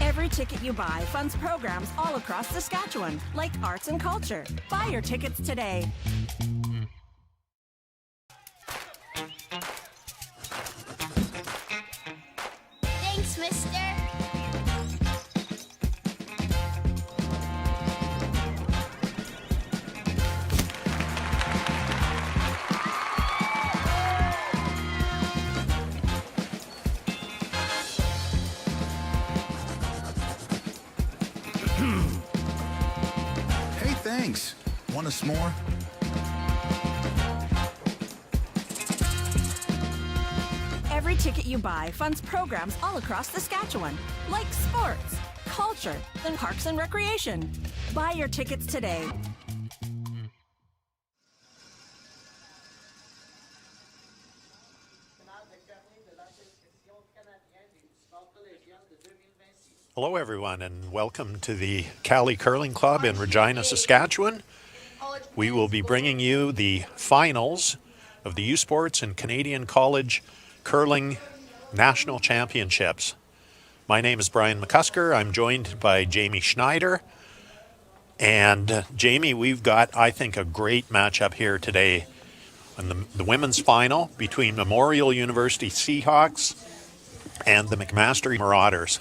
Every ticket you buy funds programs all across Saskatchewan, like arts and culture. Buy your tickets today. Thanks, mister. Hey, thanks. Want a s'more? Every ticket you buy funds programs all across Saskatchewan, like sports, culture, and parks and recreation. Buy your tickets today. Hello everyone and welcome to the Cali Curling Club in Regina, Saskatchewan. We will be bringing you the finals of the U Sports and Canadian College Curling National Championships. My name is Brian McMaster. I'm joined by Jamie Schneider. And Jamie, we've got, I think, a great matchup here today on the women's final between Memorial University Seahawks and the McMaster Marauders.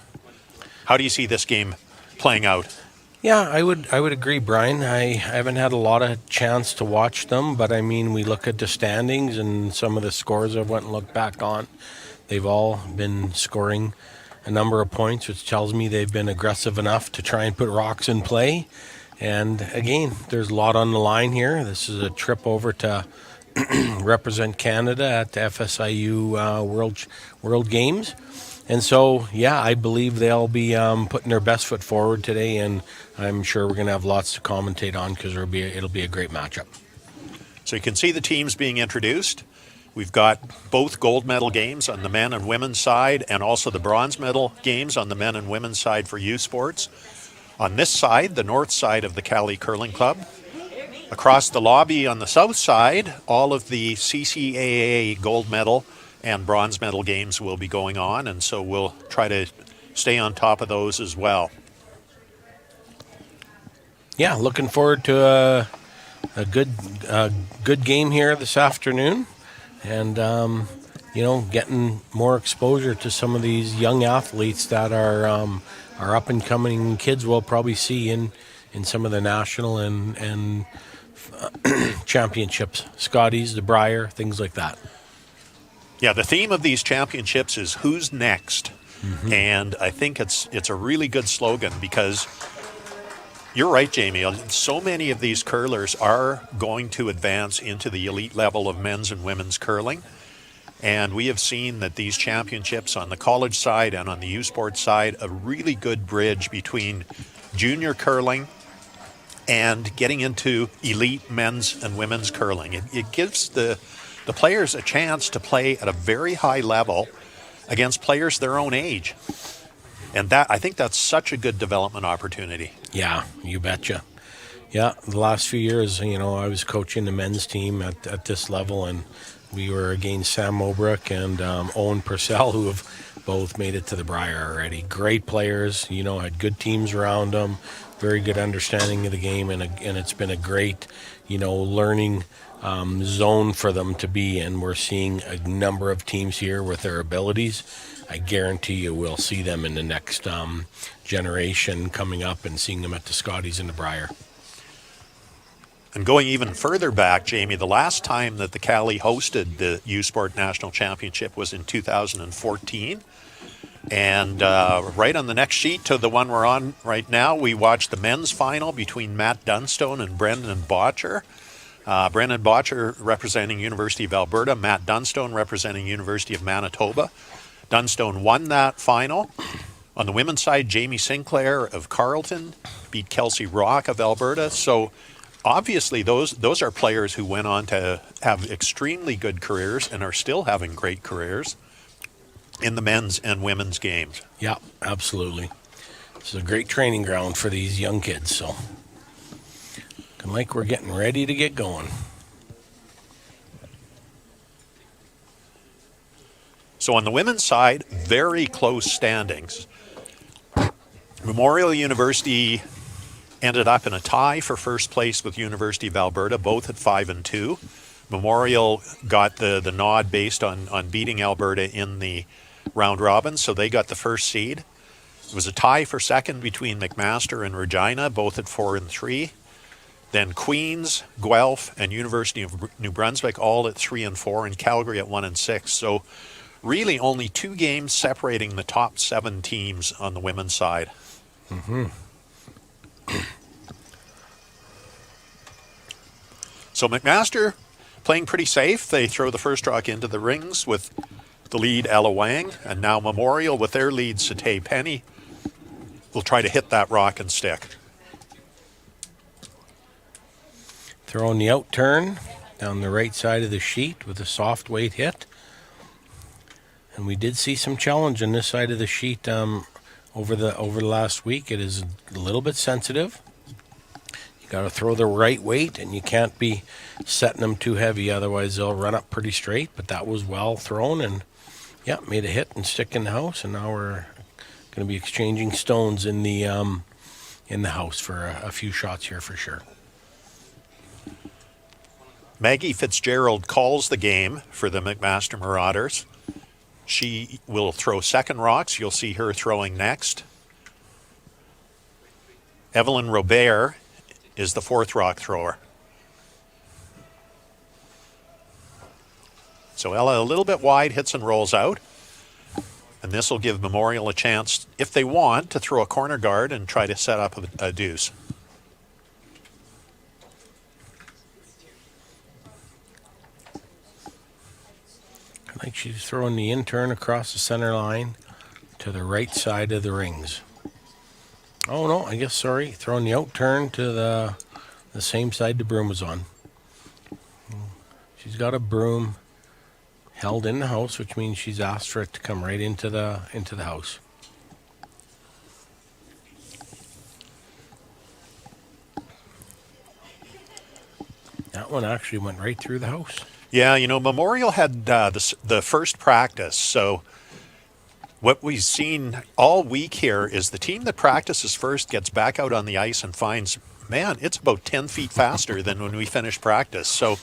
How do you see this game playing out? Yeah, I would agree, Brian. I haven't had a lot of chance to watch them, but I mean, we look at the standings and some of the scores I went and looked back on. They've all been scoring a number of points, which tells me they've been aggressive enough to try and put rocks in play. And again, there's a lot on the line here. This is a trip over to represent Canada at the FSIU World Games. And so, yeah, I believe they'll be putting their best foot forward today, and I'm sure we're going to have lots to commentate on because it'll be a great matchup. So you can see the teams being introduced. We've got both gold medal games on the men and women's side and also the bronze medal games on the men and women's side for U Sports. On this side, the north side of the Cali Curling Club. Across the lobby on the south side, all of the CCAA gold medal and bronze medal games will be going on, and so we'll try to stay on top of those as well. Yeah, looking forward to a good game here this afternoon, and getting more exposure to some of these young athletes that are up and coming kids we'll probably see in some of the national and championships, Scotties, the Brier, things like that. Yeah, the theme of these championships is who's next. Mm-hmm. And I think it's a really good slogan because you're right, Jamie. So many of these curlers are going to advance into the elite level of men's and women's curling. And we have seen that these championships on the college side and on the U Sports side, a really good bridge between junior curling and getting into elite men's and women's curling. It gives the players a chance to play at a very high level against players their own age. And that, I think that's such a good development opportunity. Yeah, you betcha. Yeah, the last few years, I was coaching the men's team at this level, and we were against Sam Mobrook and Owen Purcell, who have both made it to the Brier already. Great players, had good teams around them, very good understanding of the game, and it's been a great, learning zone for them to be in. We're seeing a number of teams here with their abilities. I guarantee you we'll see them in the next generation coming up and seeing them at the Scotties and the Brier. And going even further back, Jamie, the last time that the Cali hosted the U Sport National Championship was in 2014. And right on the next sheet to the one we're on right now, we watched the men's final between Matt Dunstone and Brendan Botcher. Brendan Botcher representing University of Alberta, Matt Dunstone representing University of Manitoba. Dunstone won that final. On the women's side, Jamie Sinclair of Carleton beat Kelsey Rock of Alberta. So obviously those are players who went on to have extremely good careers and are still having great careers in the men's and women's games. Yeah, absolutely. This is a great training ground for these young kids, so looking like we're getting ready to get going. So on the women's side, very close standings. Memorial University ended up in a tie for first place with University of Alberta, both at 5-2. Memorial got the nod based on beating Alberta in the round robin, so they got the first seed. It was a tie for second between McMaster and Regina, both at 4-3. Then Queens, Guelph, and University of New Brunswick all at 3-4, and Calgary at 1-6. So really only 2 games separating the top 7 teams on the women's side. Mm-hmm. So McMaster playing pretty safe. They throw the first rock into the rings with the lead Ella Wang, and now Memorial with their lead Satay Penny will try to hit that rock and stick. Throwing the out turn down the right side of the sheet with a soft weight hit. And we did see some challenge on this side of the sheet over the last week. It is a little bit sensitive. You got to throw the right weight, and you can't be setting them too heavy, otherwise they'll run up pretty straight. But that was well thrown, and yeah, made a hit and stick in the house. And now we're going to be exchanging stones in the house for a few shots here for sure. Maggie Fitzgerald calls the game for the McMaster Marauders. She will throw second rocks. You'll see her throwing next. Evelyn Robert is the fourth rock thrower. So Ella a little bit wide, hits and rolls out. And this will give Memorial a chance, if they want, to throw a corner guard and try to set up a deuce. Like she's throwing the in turn across the center line to the right side of the rings. Oh no, I guess, sorry, throwing the out turn to the same side the broom was on. She's got a broom held in the house, which means she's asked for it to come right into the house. That one actually went right through the house. Yeah, you know, Memorial had the first practice, so what we've seen all week here is the team that practices first gets back out on the ice and finds, man, it's about 10 feet faster than when we finished practice. So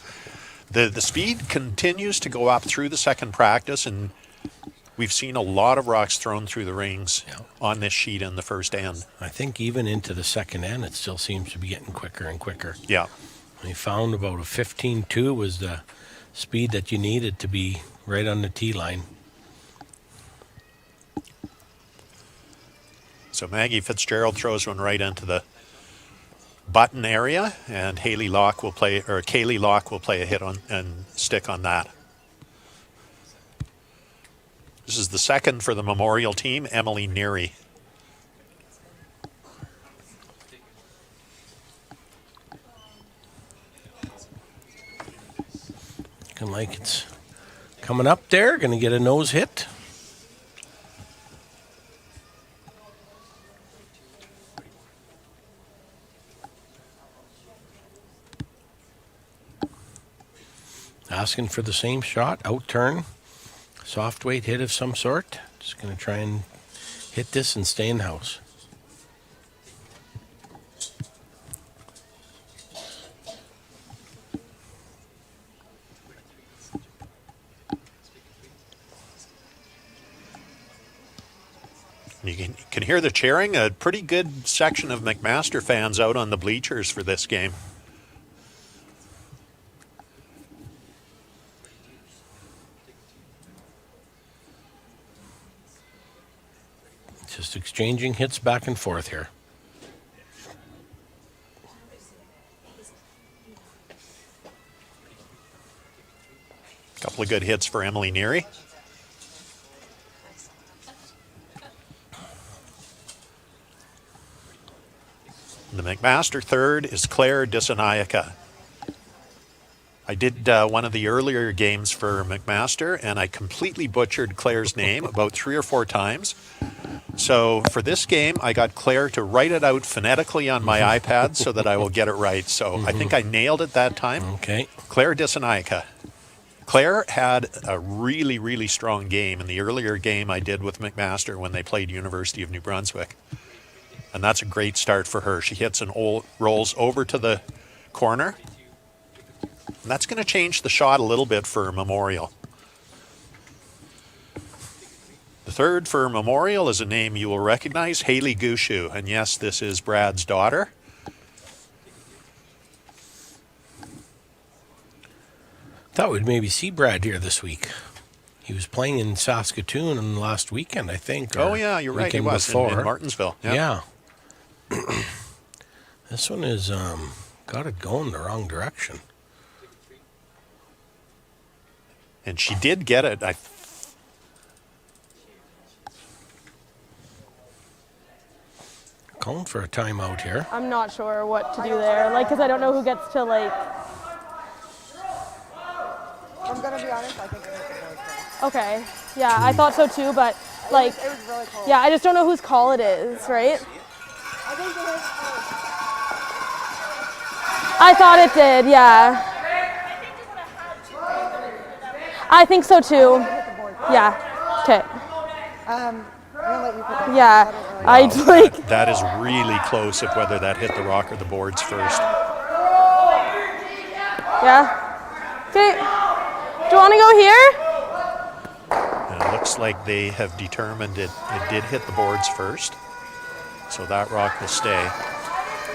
the speed continues to go up through the second practice, and we've seen a lot of rocks thrown through the rings on this sheet in the first end. I think even into the second end, it still seems to be getting quicker and quicker. Yeah. We found about a 15-2 was the speed that you needed to be right on the tee line. So Maggie Fitzgerald throws one right into the button area, and Kaylee Locke will play a hit on and stick on that. This is the second for the Memorial team, Emily Neary. Looking like it's coming up there, going to get a nose hit. Asking for the same shot, out turn, soft weight hit of some sort. Just going to try and hit this and stay in the house. You can hear the cheering. A pretty good section of McMaster fans out on the bleachers for this game. Just exchanging hits back and forth here. Couple of good hits for Emily Neary. The McMaster third is Claire Disanaika. I did one of the earlier games for McMaster, and I completely butchered Claire's name about 3 or 4 times. So for this game, I got Claire to write it out phonetically on my iPad so that I will get it right. So I think I nailed it that time. Okay. Claire Disanaika. Claire had a really, really strong game in the earlier game I did with McMaster when they played University of New Brunswick. And that's a great start for her. She hits and rolls over to the corner. And that's going to change the shot a little bit for Memorial. The third for Memorial is a name you will recognize, Haley Gushu. And yes, this is Brad's daughter. Thought we'd maybe see Brad here this week. He was playing in Saskatoon last weekend, I think. Oh, yeah, you're right. He was in Martinsville. Yeah. This one is got it going the wrong direction. And she did get it. Calling for a timeout here. I'm not sure what to do there, because I don't know who gets to, I'm gonna be honest, I think it hit the board first. Okay, yeah, I thought so too, but, It was really close. yeah, I just don't know whose call it is, right? I think it hit first. I thought it did, yeah. I think so too. Yeah, okay. I'm gonna let you put that. Yeah, I don't really know. That is really close of whether that hit the rock or the boards first. Yeah. Okay. Do you want to go here? And it looks like they have determined it did hit the boards first. So that rock will stay.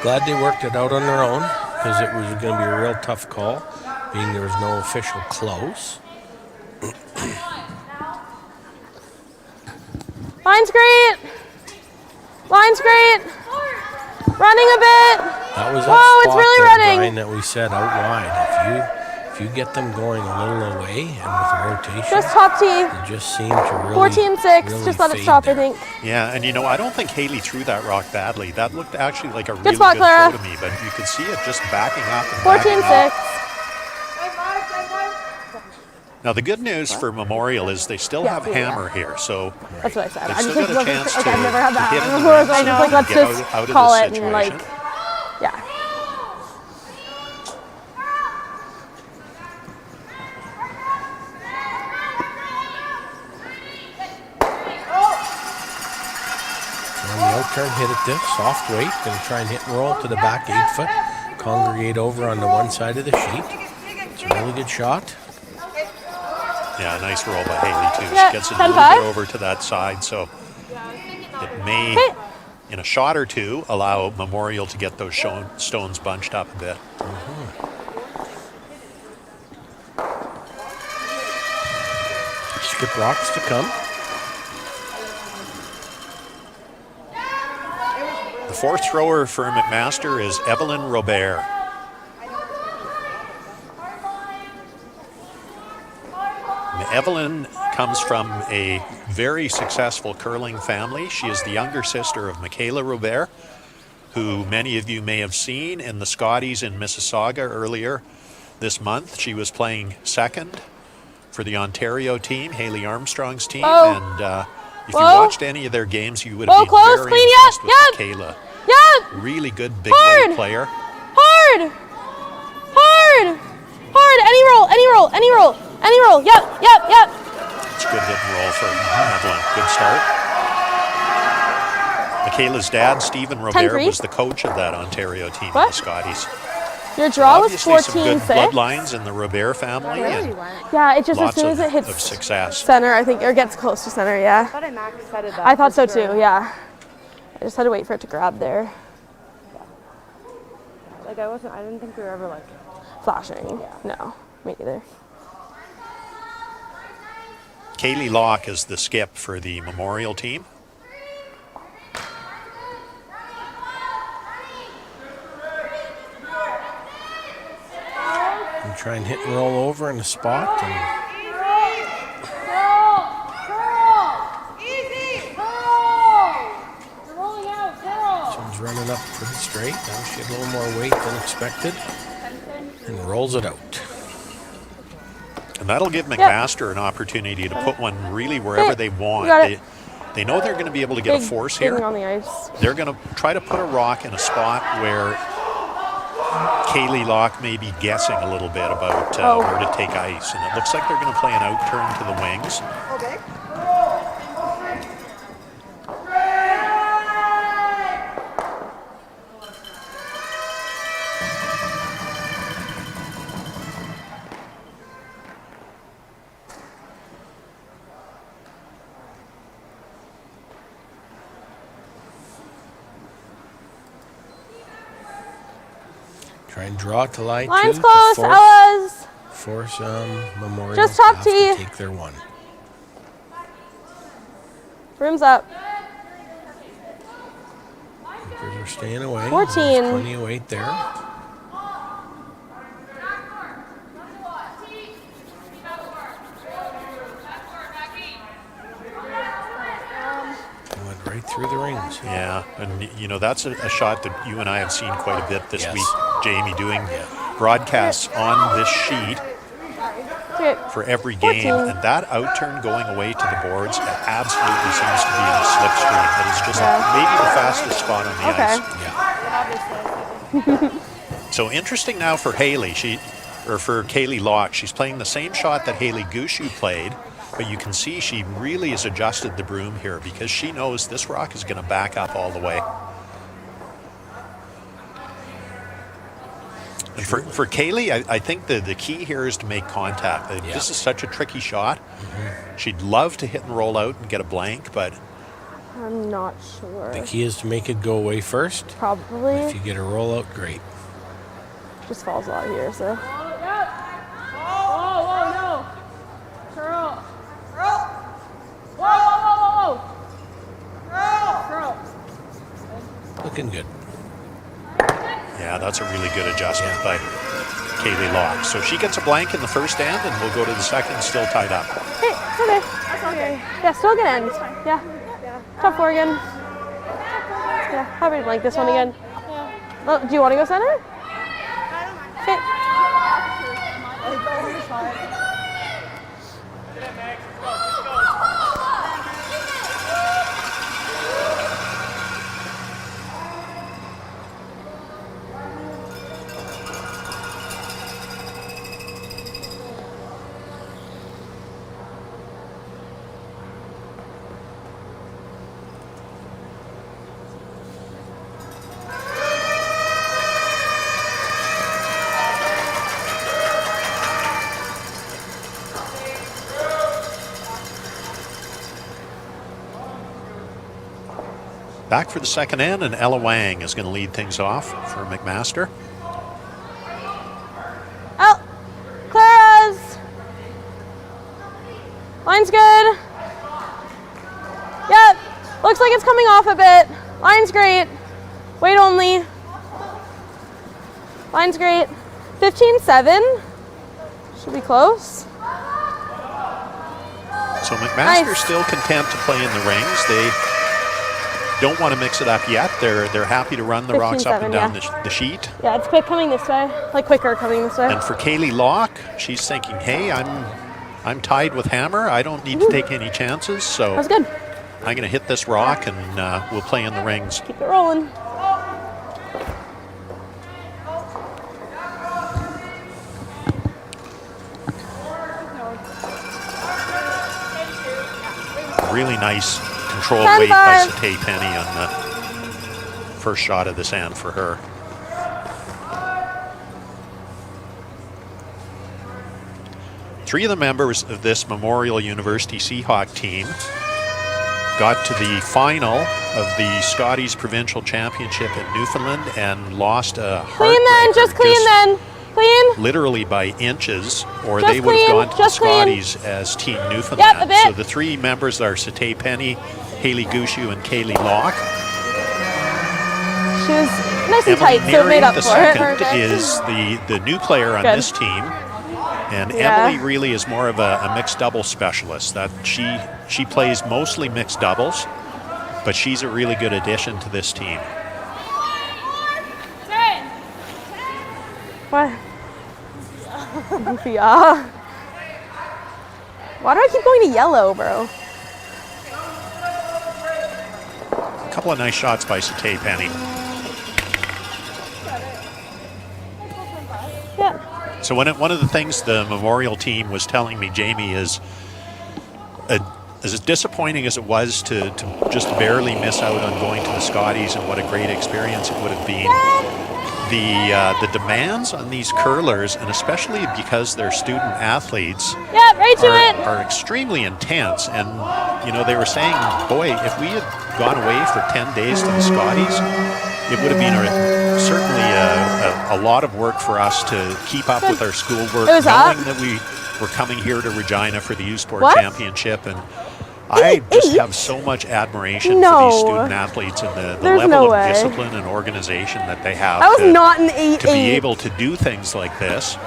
Glad they worked it out on their own, because it was going to be a real tough call, being there was no official close. Line's great. Line's great. Running a bit. That was that Whoa, spot it's really there, running. Brian, that we said out wide. If you get them going a little away and with a rotation, Just top tee. it just seemed to really 14-6. really Just let it fade stop, there. I think. Yeah, and I don't think Haley threw that rock badly. That looked actually like a really good spot, Clara. throw to me, but you could see it just backing up and backing 14-6. up. Now, the good news for Memorial is they still have Hammer here, so That's what I said. they've I still just got a chance to I've never had that hit in the before, ring so I so know. they can Let's get just out of call this it and situation. yeah. On the out turn, hit it this, soft weight, going to try and hit and roll to the back 8 foot, congregate over on the one side of the sheet. It's a really good shot. Yeah, nice roll by Haley, too. Yeah, She gets it a little 10-5. bit over to that side, so it may, in a shot or two, allow Memorial to get those stones bunched up a bit. Skip rocks to come. The fourth thrower for McMaster is Evelyn Robert. Evelyn comes from a very successful curling family. She is the younger sister of Michaela Robert, who many of you may have seen in the Scotties in Mississauga earlier this month. She was playing second for the Ontario team, Haley Armstrong's team, and if you watched any of their games, you would have been close, very clean, impressed with yep. Michaela. Yep. Really good big Hard. weight player. Hard. Hard. Hard. Any roll. Any roll. Any roll. Any roll. Yep. Yep. Yep. It's a good hit and roll for Evelyn. Good start. Michaela's dad, Stephen Robert, 10-3. was the coach of that Ontario team in What? the Scotties. Your draw was Obviously some good 14-6. bloodlines in the Robert family and Yeah, it just lots as soon as it of hits success. center, I think, or gets close to center. Yeah. I thought I max setted that. I thought so for sure. too. Yeah. I just had to wait for it to grab there. I didn't think we were ever Flashing. No, me neither. Kaylee Locke is the skip for the Memorial team. Try and hit and roll over in a spot. And this one's running up pretty straight. Now she had a little more weight than expected. And rolls it out. And that'll give McMaster an opportunity to put one really wherever they want. They know they're going to be able to get a force here. On the ice. They're going to try to put a rock in a spot where Kaylee Locke may be guessing a little bit about where to take ice. And it looks like they're going to play an out turn to the wings. Okay. try and draw it to line two. Line's close, Ellas. Force Memorial Just top have tee. to take their one. Room's up. Keepers are staying away. 14. There's plenty of weight there. Went right through the rings. Yeah, and you know, that's a shot that you and I have seen quite a bit this Yes. week, Jamie, doing broadcasts on this sheet Okay. for every game. 14. And that out turn going away to the boards, it absolutely seems to be in a slipstream. That is just maybe the fastest spot on the Okay. ice. Yeah. So interesting now for Haley, for Kaylee Locke. She's playing the same shot that Haley Gushu played, but you can see she really has adjusted the broom here because she knows this rock is going to back up all the way. And for Kaylee, I think the key here is to make contact. This is such a tricky shot. She'd love to hit and roll out and get a blank, but I'm not sure. The key is to make it go away first. Probably. If you get a roll out, great. Just falls a lot here, so. Looking good. yeah, that's a really good adjustment by Kaylee Locke. So she gets a blank in the first end, and we'll go to the second, still tied up. Hey, it's okay. That's okay. Yeah, still good end. Yeah. Top four again. Yeah, happy to blank this one again. Oh, do you want to go center? Okay. Back for the second end, and Ella Wang is going to lead things off for McMaster. Oh, Clara's. Line's good. Yep, looks like it's coming off a bit. Line's great. Weight only. Line's great. 15-7. Should be close. So McMaster Nice. still content to play in the rings. They don't want to mix it up yet. They're happy to run the rocks up and 15-7, down yeah. the sheet. Yeah, it's quick coming this way. Like quicker coming this way. And for Kaylee Locke, she's thinking, hey, I'm tied with Hammer. I don't need to take any chances. So That was good. I'm going to hit this rock, and we'll play in the rings. Keep it rolling. Really nice controlled 10-5. weight by Satay Penny on the first shot of this end for her. Three of the members of this Memorial University Seahawk team got to the final of the Scotties Provincial Championship in Newfoundland and lost a Clean then, heartbreaker, just clean then. Clean. literally by inches, or Just they would have clean, gone to the just clean. Scotties as Team Newfoundland. Yep, a bit. So the three members are Satay Penny, Haley Gushu, and Kaylee Locke. She was nice and Emily tight, so it made Neary, up the for it. second, is the new player on Good. this team. And Yeah. Emily really is more of a mixed double specialist. That she plays mostly mixed doubles, but she's a really good addition to this team. What? Yeah. Why do I keep going to yellow, bro? A couple of nice shots by Satay Penny. Yeah. So one of the things the Memorial team was telling me, Jamie, is as disappointing as it was to just barely miss out on going to the Scotties and what a great experience it would have been, the demands on these curlers, and especially because they're student athletes, Yeah, right to it. are extremely intense. And, you know, they were saying, boy, if we had gone away for 10 days to the Scotties, it would have been certainly a lot of work for us to keep up with our schoolwork, It was knowing up. that we were coming here to Regina for the U-Sport What? Championship. And I just have so much admiration for No. these student athletes and the There's level no of way. discipline and organization that they have I was to, not an to be 8-8. able to do things like this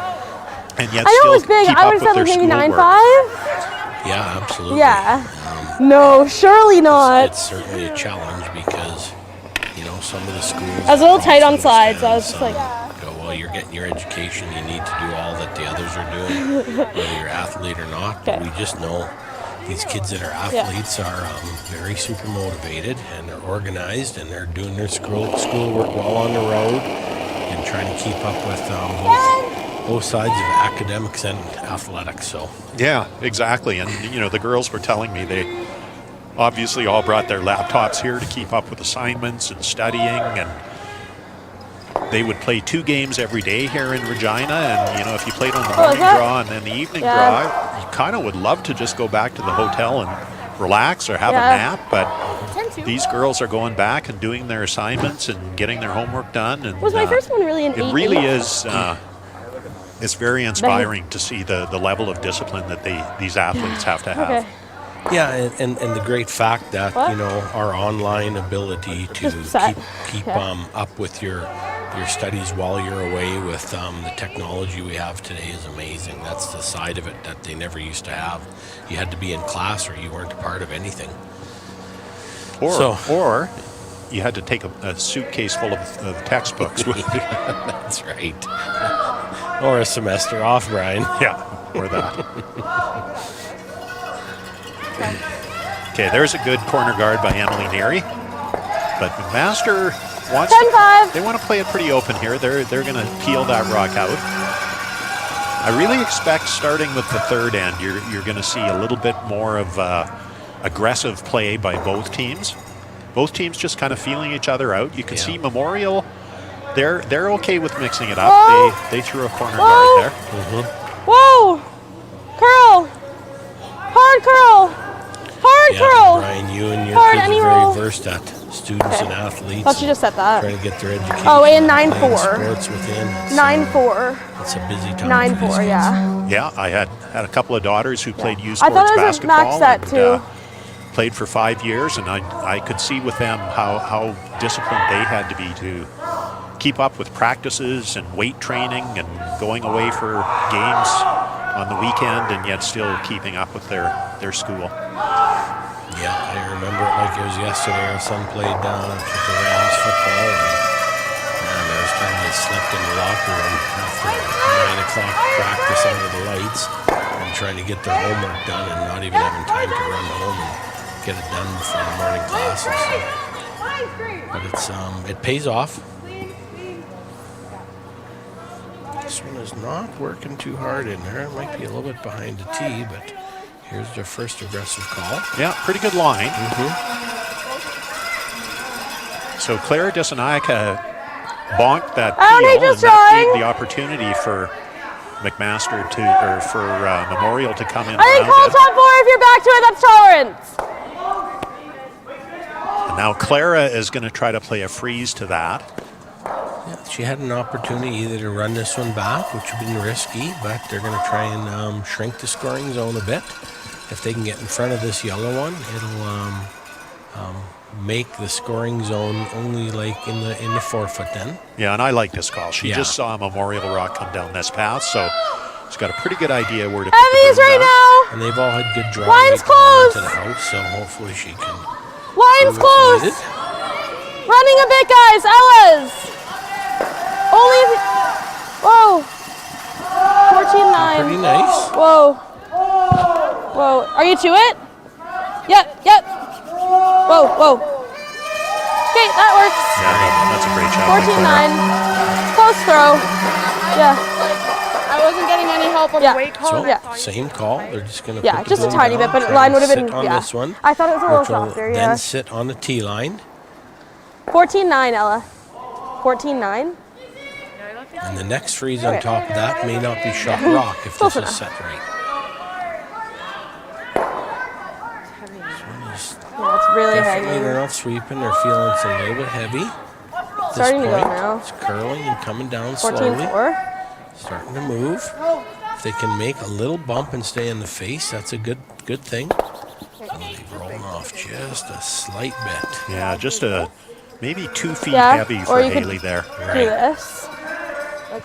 and yet I know still it was big. keep I up would with have their said maybe schoolwork. 9.5. Yeah, absolutely. Yeah. No, surely not. It's certainly a challenge because, you know, some of the schools. I was a little tight on also slides, so I was understand just some go, well, you're getting your education. You need to do all that the others are doing, whether you're athlete or not. But Okay. we just know these kids that are athletes are very super motivated and they're organized and they're doing their schoolwork well on the road and trying to keep up with both sides of academics and athletics. So Yeah, exactly. And, you know, the girls were telling me they obviously all brought their laptops here to keep up with assignments and studying, and they would play 2 games every day here in Regina. And, you know, if you played on the morning that? draw and then the evening Yeah. draw, you kind of would love to just go back to the hotel and relax or have Yeah. a nap. But these girls are going back and doing their assignments and getting their homework done. And Was my first one really an 8-8? it really is. It's very inspiring to see the level of discipline that these athletes have to have. Okay. yeah, and the great fact that What? you know our online ability to Just set. keep Yeah. up with your studies while you're away with the technology we have today is amazing. That's the side of it that they never used to have. You had to be in class or you weren't a part of anything. Or you had to take a suitcase full of textbooks with you. That's right. Or a semester off, Brian. Yeah, or that. Okay, there's a good corner guard by Emily Neary. But McMaster wants 10-5. they want to play it pretty open here. They're going to peel that rock out. I really expect starting with the third end, you're going to see a little bit more of aggressive play by both teams. Both teams just kind of feeling each other out. You can see Memorial, they're okay with mixing it up. Whoa. They threw a corner Whoa. guard there. Whoa! Curl! Hard curl! Hard Yeah, curl! Brian, you and your Hard kids any are very roll. versed at students and athletes. Thought you just said that. Trying to get their education. Oh, and playing 9-4. Sports within. 9-4. It's a busy time. for these 9-4, kids. yeah. Yeah, I had a couple of daughters who played U I Sports thought it was a basketball. max set, and, too. played for 5 years, and I could see with them how disciplined they had to be to keep up with practices and weight training and going away for games on the weekend and yet still keeping up with their school. Yeah, I remember it like it was yesterday. Our son played down at the Rams football, and there was time they slept in the locker room after 9 o'clock practice under the lights and trying to get their homework done and not even having time to run home and get it done before the morning classes. But it pays off. This one is not working too hard in there. It might be a little bit behind the tee, but here's their first aggressive call. Yeah, pretty good line. So Clara Disanaika bonked that I don't peel, need this and that drawing. gave the opportunity for McMaster for Memorial to come in I think call around it. top 4 if you're back to it, that's tolerance. And now Clara is going to try to play a freeze to that. Yeah, she had an opportunity either to run this one back, which would have been risky, but they're going to try and shrink the scoring zone a bit. If they can get in front of this yellow one, it'll make the scoring zone only like in the 4 foot then. Yeah, and I like this call. She Yeah. just saw Memorial Rock come down this path, so She's got a pretty good idea where to put Heavies the right broom now. And they've all had good draw Line's rate coming close. into the house, so hopefully she can Line's do what's close. needed. Running a bit, guys. Ella's. Only. Whoa. 14-9. Pretty nice. Whoa. Whoa. Are you to it? Yep. Whoa. Okay, that works. Yeah, that's a great shot. by Clara. 14-9. Close throw. Yeah. I wasn't getting any help on Yeah. the weight call. So, and I thought same call. They're just going to Yeah, put the just a broom tiny down, bit, but try line and would have been. sit on Yeah. this one, I thought it was a little which will softer. then Yeah. sit on the tee line. 14-9, Ella. 14-9. And the next freeze on top of that may not be shot rock if Close this is enough. set right. Yeah, it's really Definitely heavy. they're not sweeping. They're feeling it's a little bit heavy. At this Starting to go point, now. it's curling and coming down slowly. 14-4. Starting to move. If they can make a little bump and stay in the face, that's a good thing. Oh, they've rolling off just a slight bit. Yeah, just maybe 2 feet Yeah, heavy or for you could- Haley there. Do this.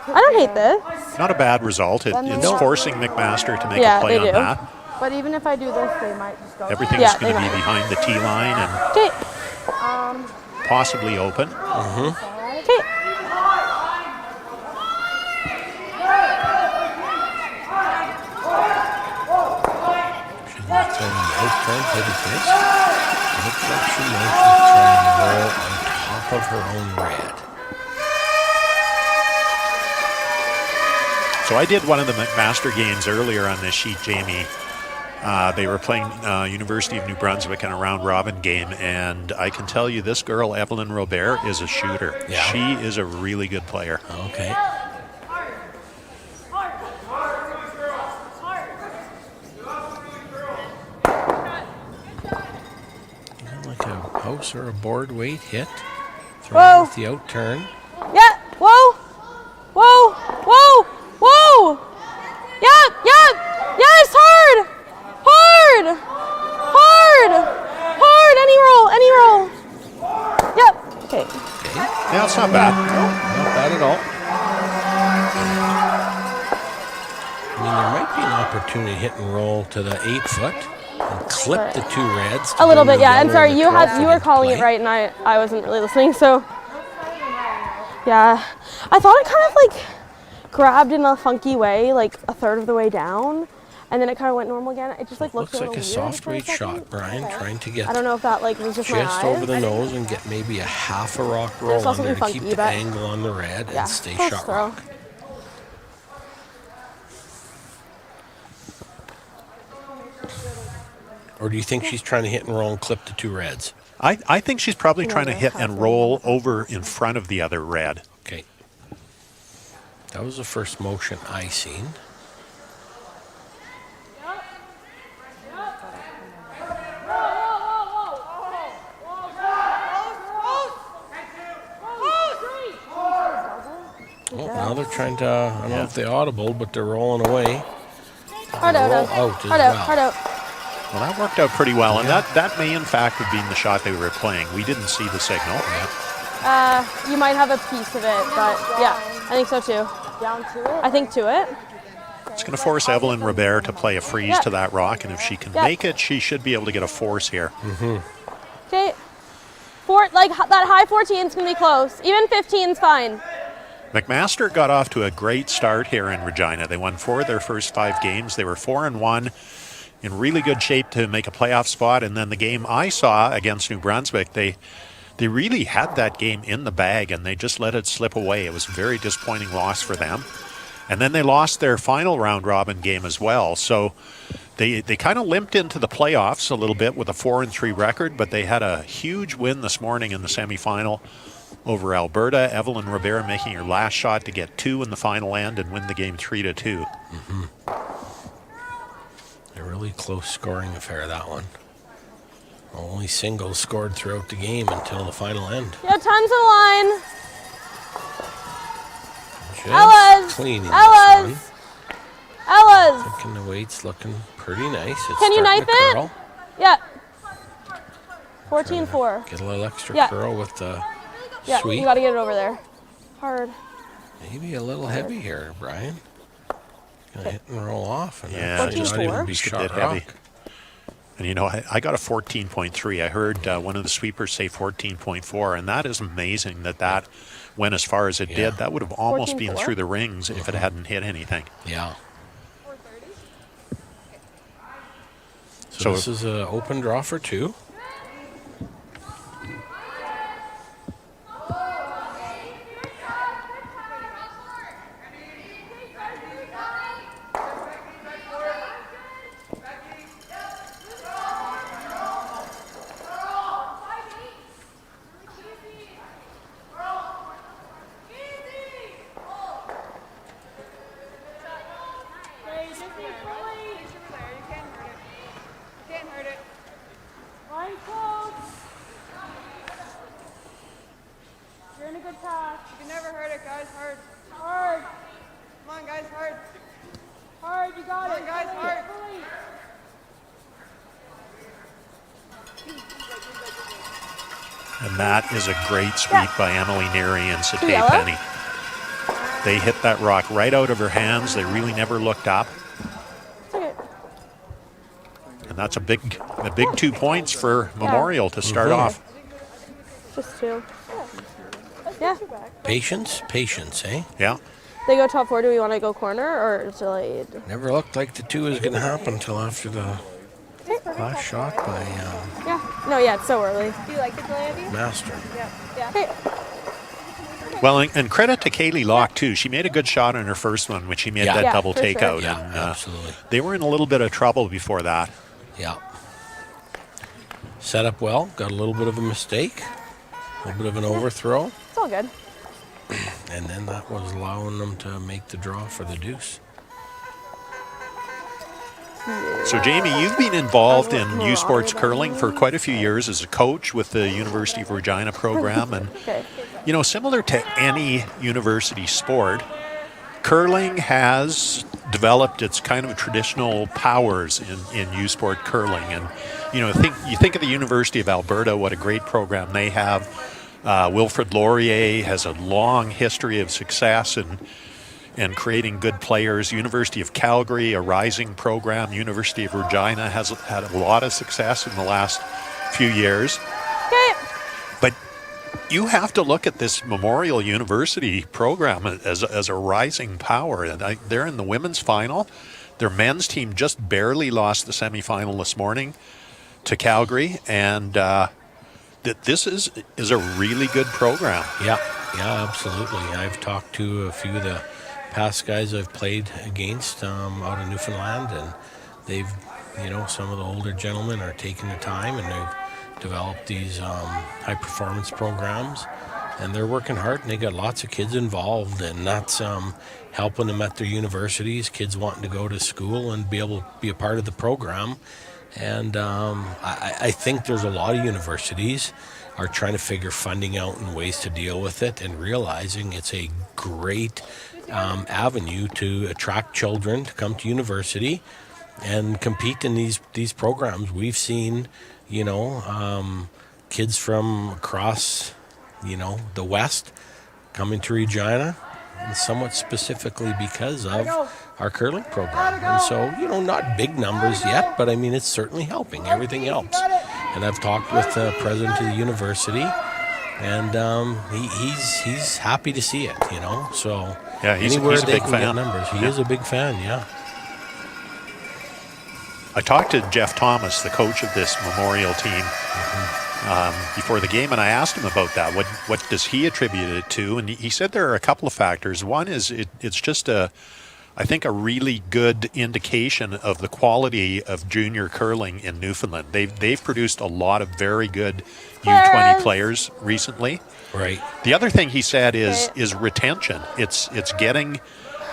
I don't hate this. Not a bad result. It's No. forcing McMaster to make Yeah, a play they on do. that. But even if I do this, they might just go. Everything's Yeah, going to they be might. behind the tee line and Okay. possibly open. Okay. She's not throwing the out-turn, hit it this. Looks like she knows she's trying to roll on top of her own red. So I did one of the McMaster games earlier on this sheet, Jamie. They were playing University of New Brunswick in a round-robin game, and I can tell you this girl, Evelyn Robert, is a shooter. Yeah. She is a really good player. Okay. Like a house or a board weight hit. Throw Whoa. with the out turn. Yeah. Whoa. Yep. Yes. Hard. Any roll. Yep. Okay. Okay. Yeah, it's not bad. Not bad at all. I mean, there might be an opportunity to hit and roll to the 8-foot and clip the 2 reds. to A little bring bit, the yeah. And yellow sorry, and the you 12 were into calling it play. right, and I wasn't really listening. So, yeah, I thought it kind of like grabbed in a funky way, like a third of the way down, and then it kind of went normal again. It just like looked Looks a like little a weird soft for a weight second. shot, Brian, trying to get I don't know if that like was just my just eyes. over the nose and get maybe a half a rock roll saw under something to funky, keep the but- angle on the red Yeah, and stay close shot throw. rock. Or do you think she's trying to hit and roll and clip the 2 reds? I think she's probably trying to hit and roll over in front of the other red. Okay. That was the first motion I seen. Oh, now they're trying to, I don't know if they audible, but they're rolling away. Hard Roll out. out as well. Well, that worked out pretty well, and that may in fact have been the shot they were playing. We didn't see the signal. You might have a piece of it, but yeah, I think so too. Down to it. I think to it. It's going to force Evelyn Robert to play a freeze Yeah. to that rock, and if she can Yeah. make it, she should be able to get a force here. Okay. Like that high 14's gonna be close. Even 15's fine. McMaster got off to a great start here in Regina. They won 4 of their first 5 games. They were 4-1, in really good shape to make a playoff spot. And then the game I saw against New Brunswick, they really had that game in the bag, and they just let it slip away. It was a very disappointing loss for them. And then they lost their final round-robin game as well. So they kind of limped into the playoffs a little bit with a 4-3 record, but they had a huge win this morning in the semifinal over Alberta. Evelyn Robert making her last shot to get 2 in the final end and win the game 3-2. A really close scoring affair, that one. Only singles scored throughout the game until the final end. Yeah, tons of line. Just Ella's. cleaning this Ella's. one. Ella's. Thinking the weight's looking pretty nice. It's Can you starting knife to it? curl. Yeah. 14-4. Get a little extra Yeah. curl with the Yeah, sweep. you gotta get it over there. Hard. Maybe a little heavy here, Brian. Gonna hit and roll off. And Yeah, actually just not even be just a shot bit heavy. rock. And you know, I got a 14.3. I heard one of the sweepers say 14.4, and that is amazing that went as far as it did. That would have almost been 14.4? through the rings if it hadn't hit anything. Yeah. 430? So this is an open draw for 2. You can never hurt it, guys. Hard. Hard. Come on, guys. Hard. Hard. You got it. Come on, guys. Hard. And that is a great sweep by Emily Neary and Sate Yellow? Penny. They hit that rock right out of her hands. They really never looked up. It's okay. And that's a big 2 points for Memorial to start off. Just 2. Yeah. Patience, eh? Yeah. They go top 4. Do we want to go corner or delayed? Never looked like the 2 was going to happen until after the last shot by Yeah. No, yeah, it's so early. Do you like the delay, Abby? Master. Yeah. Hey, Well, and credit to Kaylee Locke, too. She made a good shot on her first one when she made that Yeah, double for sure. takeout. Yeah, And absolutely. they were in a little bit of trouble before that. Yeah. Set up well. Got a little bit of a mistake. A little bit of an overthrow. it's all good. And then that was allowing them to make the draw for the deuce. So, Jamie, you've been involved in U Sports curling for quite a few years as a coach with the University of Regina program. And, Okay. you know, similar to any university sport, curling has developed its kind of traditional powers in U Sport curling. And, you know, you think of the University of Alberta, what a great program they have. Wilfrid Laurier has a long history of success and creating good players. University of Calgary, a rising program. University of Regina has had a lot of success in the last few years. Okay. But you have to look at this Memorial University program as a rising power. And they're in the women's final. Their men's team just barely lost the semifinal this morning to Calgary. And that this is a really good program. Yeah, absolutely. I've talked to a few of the past guys I've played against out of Newfoundland, and they've, some of the older gentlemen are taking the time and they've developed these high performance programs, and they're working hard, and they got lots of kids involved, and that's helping them at their universities, kids wanting to go to school and be able to be a part of the program. And I think there's a lot of universities are trying to figure funding out and ways to deal with it, and realizing it's a great avenue to attract children to come to university and compete in these programs. We've seen, kids from across, the West coming to Regina, and somewhat specifically because of our curling program. And so, not big numbers yet, but I mean, it's certainly helping. Everything helps. And I've talked with the president of the university, and he's happy to see it, So Yeah, he's anywhere a they big can fan. get numbers. He is a big fan, yeah. I talked to Jeff Thomas, the coach of this Memorial team, before the game, and I asked him about that. What does he attribute it to? And he said there are a couple of factors. One is it's just I think a really good indication of the quality of junior curling in Newfoundland. They've produced a lot of very good U20 players recently. Right. The other thing he said is retention. It's getting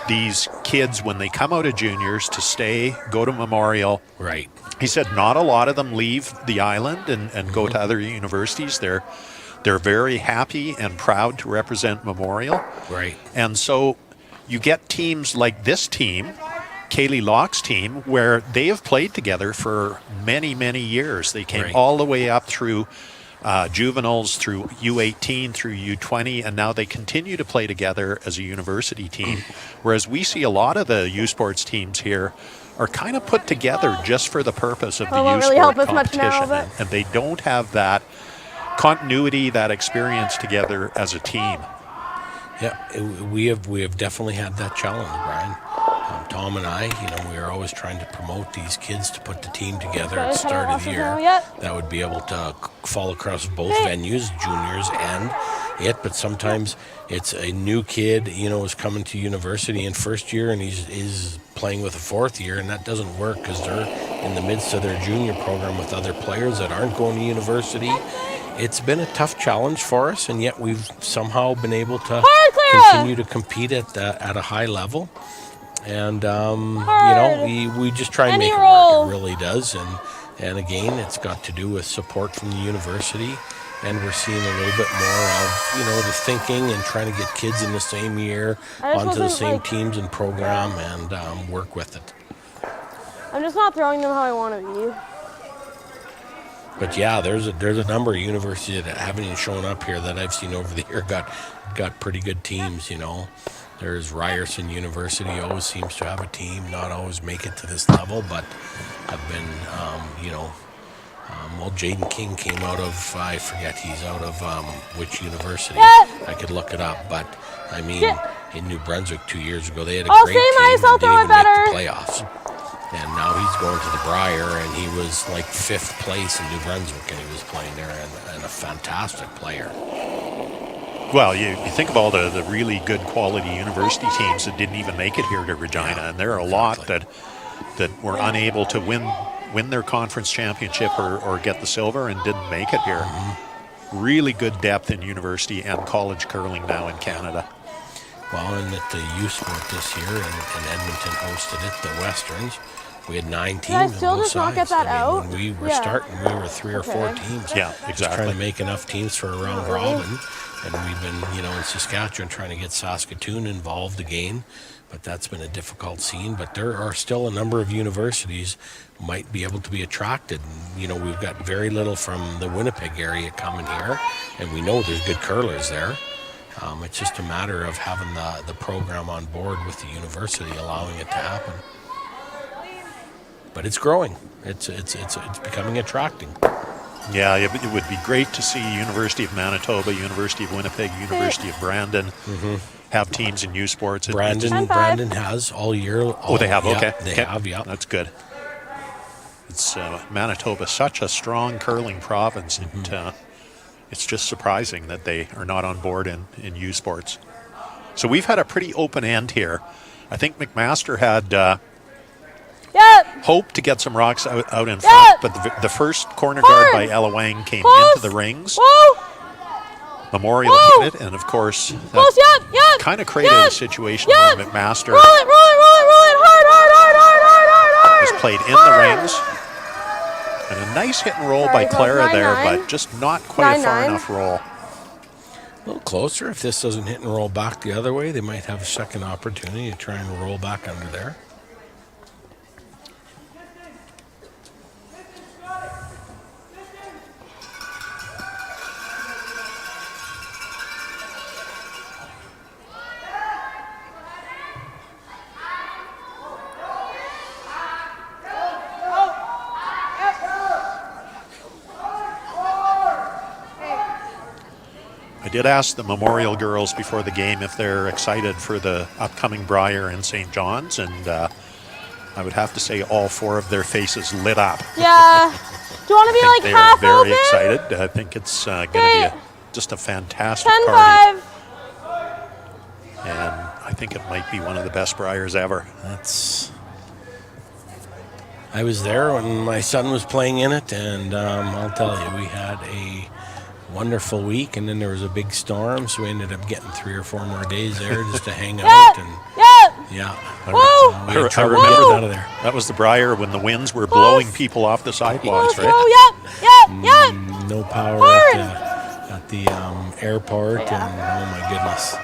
these kids when they come out of juniors to stay, go to Memorial. Right. He said not a lot of them leave the island and go to other universities. They're very happy and proud to represent Memorial. Right. And so you get teams like this team, Kaylee Locke's team, where they have played together for many, many years. They came Right. all the way up through juveniles through U18 through U20, and now they continue to play together as a university team. Whereas we see a lot of the U Sports teams here are kind of put together just for the purpose of the won't U really Sport help us much now, competition, but- and they don't have that continuity, that experience together as a team. Yeah, we have definitely had that challenge, Brian. Tom and I, we are always trying to promote these kids to put the team together at the start of the year. That would be able to fall across both venues, juniors and it. But sometimes it's a new kid, is coming to university in first year and he's playing with a fourth year, and that doesn't work because they're in the midst of their junior program with other players that aren't going to university. It's been a tough challenge for us, and yet we've somehow been able to continue to compete at a high level. And, we just try and make it work. It really does. And again, it's got to do with support from the university. And we're seeing a little bit more of, the thinking and trying to get kids in the same year onto the same teams and program and work with it. I'm just not throwing them how I want to be. But yeah, there's a number of universities that haven't even shown up here that I've seen over the year got pretty good teams, There's Ryerson University, always seems to have a team, not always make it to this level, but have been, Jaden King came out of, I forget, he's out of which university. I could look it up, but I mean, in New Brunswick 2 years ago, they had a great team and didn't even make the playoffs. And now he's going to the Brier, and he was like 5th place in New Brunswick, and he was playing there, and a fantastic player. Well, you think of all the really good quality university teams that didn't even make it here to Regina, and there are a lot that were unable to win their conference championship or get the silver and didn't make it here. Really good depth in university and college curling now in Canada. Well, and at the U Sport this year, and Edmonton hosted it, the Westerns, we had 9 teams. Did I still just not get that out? When we were starting, we were 3 or 4 teams. Yeah, Just exactly. trying to make enough teams for a round robin. And we've been, in Saskatchewan trying to get Saskatoon involved again. But that's been a difficult scene. But there are still a number of universities might be able to be attracted. And, we've got very little from the Winnipeg area coming here. And we know there's good curlers there. It's just a matter of having the program on board with the university, allowing it to happen. But it's growing. It's becoming attracting. Yeah, it would be great to see University of Manitoba, University of Winnipeg, University of Brandon have teams in U Sports. Brandon has all year. They have? Okay. They have, yeah. That's good. It's Manitoba, such a strong curling province. It's just surprising that they are not on board in U Sports. So we've had a pretty open end here. I think McMaster had hoped to get some rocks out in front, but the first corner guard by Ella Wang came into the rings. Memorial hit it, and of course, that kind of created a situation where McMaster roll it, hard. was played in the rings. And a nice hit and roll by Clara there, but just not quite a far enough roll. A little closer. If this doesn't hit and roll back the other way, they might have a second opportunity to try and roll back under there. I did ask the Memorial girls before the game if they're excited for the upcoming Brier in St. John's, and I would have to say all 4 of their faces lit up. Yeah. Do you want to be like half They are very open? excited. I think it's going to be just a fantastic 10-5. party. And I think it might be one of the best Briers ever. I was there when my son was playing in it, and I'll tell you, we had a wonderful week, and then there was a big storm, so we ended up getting 3 or 4 more days there just to hang out. And we had trouble getting out of there. That was the Brier when the winds were blowing people off the sidewalks, right? No power at the airport, and oh my goodness,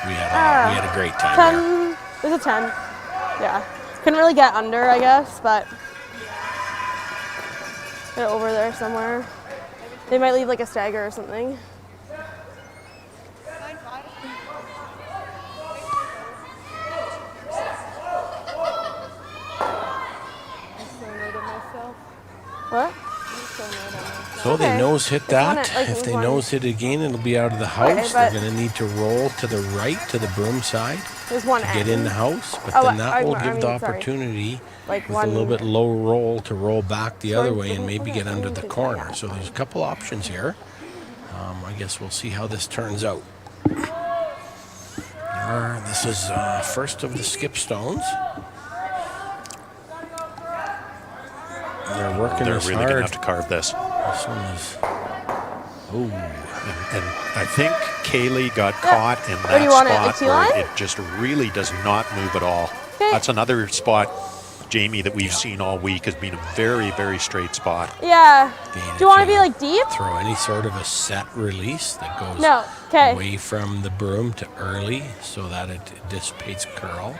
we had a great time there. It was a 10. Yeah. Couldn't really get under, I guess, but get over there somewhere. They might leave like a stagger or something. 9-5. I'm so annoyed at myself. What? I'm so annoyed at myself. So they Okay. nose hit It's one that. at- like, If it they was nose hit again, it'll be out of the house. Okay, They're but- going to need to roll to the right, to the broom side, There's one to end. get in the house. But Oh, then that will I give the mean, sorry. opportunity Like with a little one- bit low roll to roll back the other way and okay, maybe get I under mean, the to- corner. So there's a couple options here. I guess we'll see how this turns out. This is first of the skip stones. They're working They're this really going to hard. have to carve this. This one is. Oh, And I think Kaylee got caught in Where do you that want it, spot the T where line? it just really does not move at all. Okay. That's another spot, Jamie, that we've seen all week has been a very, very straight spot. Yeah. again, Do you want to if be like deep? throw any sort of a set release that goes No. Okay. away from the broom to early so that it dissipates curl,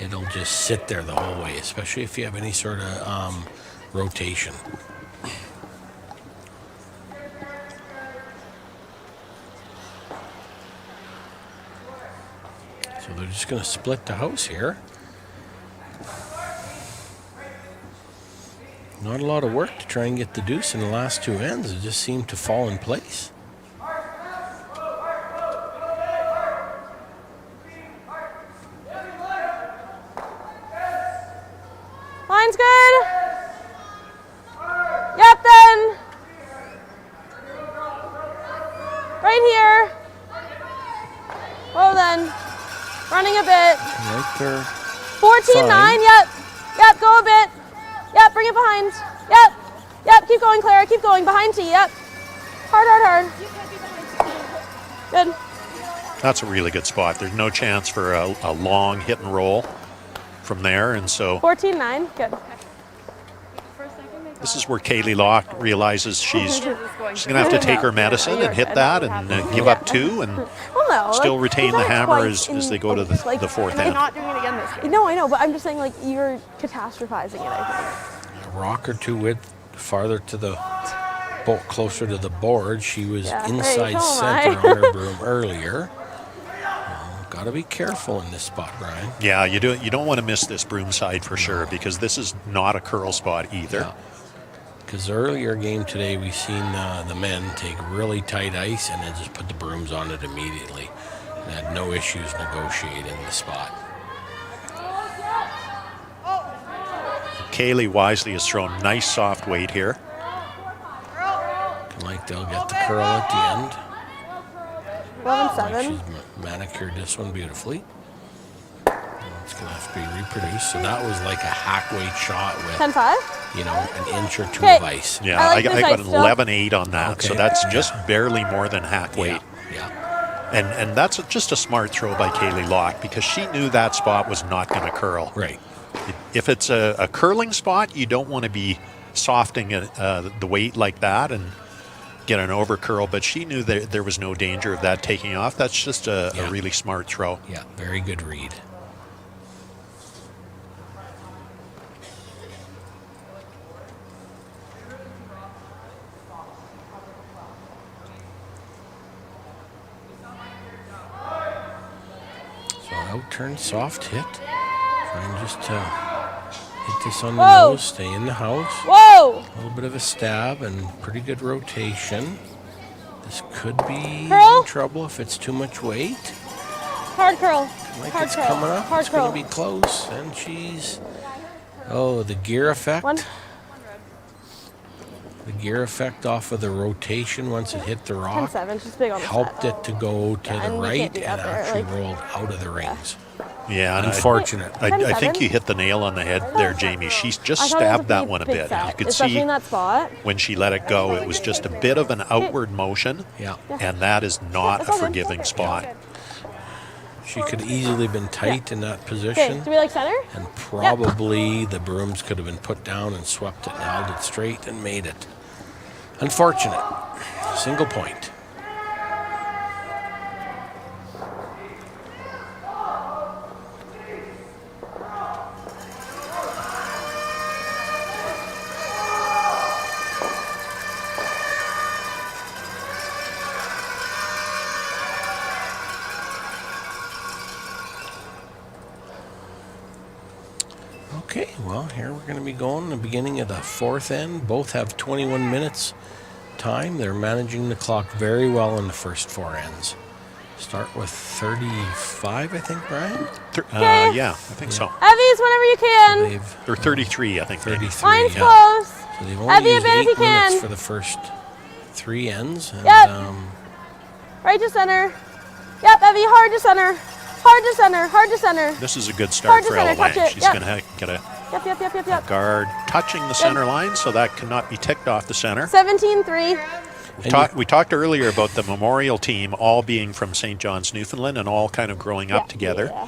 it'll just sit there the whole way, especially if you have any sort of rotation. So they're just going to split the house here. Not a lot of work to try and get the deuce in the last two ends. It just seemed to fall in place. Line's good. Yep, then. Right here. Whoa, then. Running a bit. Right there. 14-9, Fine. yep. Yep, go a bit. Yep, bring it behind. Yep. Yep, keep going, Clara. Keep going. Behind T, yep. Hard. Good. That's a really good spot. There's no chance for a long hit and roll from there. And so 14-9, good. this is where Kaylee Locke realizes she's going to have to take her medicine and hit that and give up two and Well, no. still like, retain you've the done it hammer twice as in, they go to the like, fourth like, end. Not doing it again this game. No, I know, but I'm just saying, like, you're catastrophizing it, I think. A rock or two width farther to the closer to the board. She was Yeah. inside Hey, so am center I. on her broom earlier. Got to be careful in this spot, Brian. Yeah, you don't want to miss this broom side for sure because this is not a curl spot either. Because earlier game today, we seen the men take really tight ice and then just put the brooms on it immediately. And had no issues negotiating the spot. Kaylee wisely has thrown nice soft weight here. Like they'll get the curl at the end. 11-7. She's manicured this one beautifully. It's going to have to be reproduced. So that was like a hack weight shot with, 10-5. you know, an inch or two Okay. of ice. Yeah, I I, like this got ice an still. 11-8 on that, so Okay. that's just barely more than hack weight. Yeah. And that's just a smart throw by Kaylee Locke because she knew that spot was not going to curl. Right. If it's a curling spot, you don't want to be softening the weight like that and get an over curl, but she knew that there was no danger of that taking off. That's just a really smart throw. Yeah, very good read. So an out-turn soft hit. Trying just to hit this on the Whoa. nose, stay in the house. Whoa! A little bit of a stab and pretty good rotation. This could be Curl? in trouble if it's too much weight. Hard curl. Like Hard it's curl. coming up. Hard It's going curl. to be close. And she's... Oh, the gear effect. One. The gear effect off of the rotation once it hit the rock 10-7. She's big on the helped set. it to go to Yeah, the and we right can't do and that there, actually like- rolled out of the rings. Yeah, and Unfortunate. I think 10-7. you hit the nail on the head there, Jamie. She just I thought it was stabbed that big- one a big bit. set, You could especially see in that spot. when she let it go, it was just a bit of an outward motion, Yeah. and that is not That's a all good. forgiving spot. She could easily been tight in that Okay, position. do we like center? And probably the brooms could have been put down and swept it and held it straight and made it. Unfortunate. Single point. well, here we're going to be going the beginning of the fourth end. Both have 21 minutes time. They're managing the clock very well in the first four ends. Start with 35, I think, Brian? Yeah, I think so. Evie's whenever you can. They've Or 33, I think. 33. Line's yeah. close. So they've only Evie, used a bit if 8 you minutes can. for the first 3 ends. And, Yep. Right to center. Yep, Evie, hard to center. Hard to center. Hard to center. This is a good Hard start to for center, Ella touch Wang. it, She's yep. going to get a Yep. guard touching the center line, so that cannot be ticked off the center. 17-3. We talked earlier about the Memorial team all being from St. John's, Newfoundland, and all kind of growing up together. Yeah.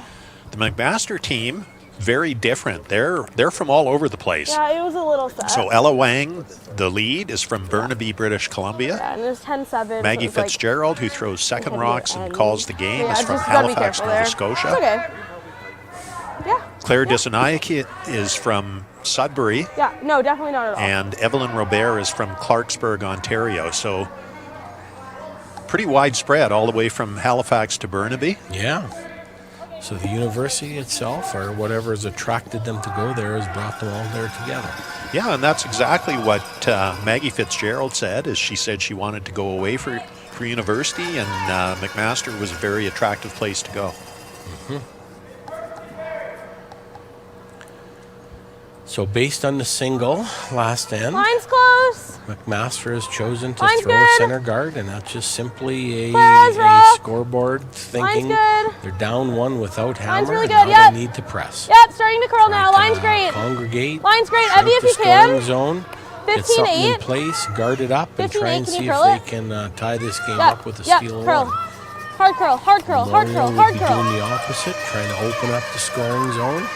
The McMaster team, very different. They're from all over the place. Yeah, it was a little sad. So Ella Wang, the lead, is from Burnaby, British Columbia. Yeah, and it was 10-7. Maggie so it was Fitzgerald, who throws second heavy rocks and and- calls the game, Yeah, is from just gotta be Halifax, careful Nova there. Scotia. It's okay. Yeah. Claire Disanayak is from Sudbury, Yeah, no, definitely not at all. and Evelyn Robert is from Clarksburg, Ontario. So pretty widespread all the way from Halifax to Burnaby. Yeah. So the university itself, or whatever has attracted them to go there, has brought them all there together. Yeah, and that's exactly what Maggie Fitzgerald said, is she said she wanted to go away for university, and McMaster was a very attractive place to go. So based on the single last end, Line's close. McMaster has chosen to Line's throw good. center guard, and that's just simply Clear, Ezra. a scoreboard thinking good. they're down one without hammer, Line's really and good, now yep. they need to press. Yep, starting to curl now. Try Line's to great. Congregate. Line's great. shrink Evie, if the you scoring can. zone. Get something in 15-8. place, guard it up, and 15-8, try and can see you if curl they it? can tie this game Yep, up with a yep, steal curl. one. Hard curl, hard curl, hard curl, Memorial hard would be curl. doing the opposite, trying to open up the scoring zone.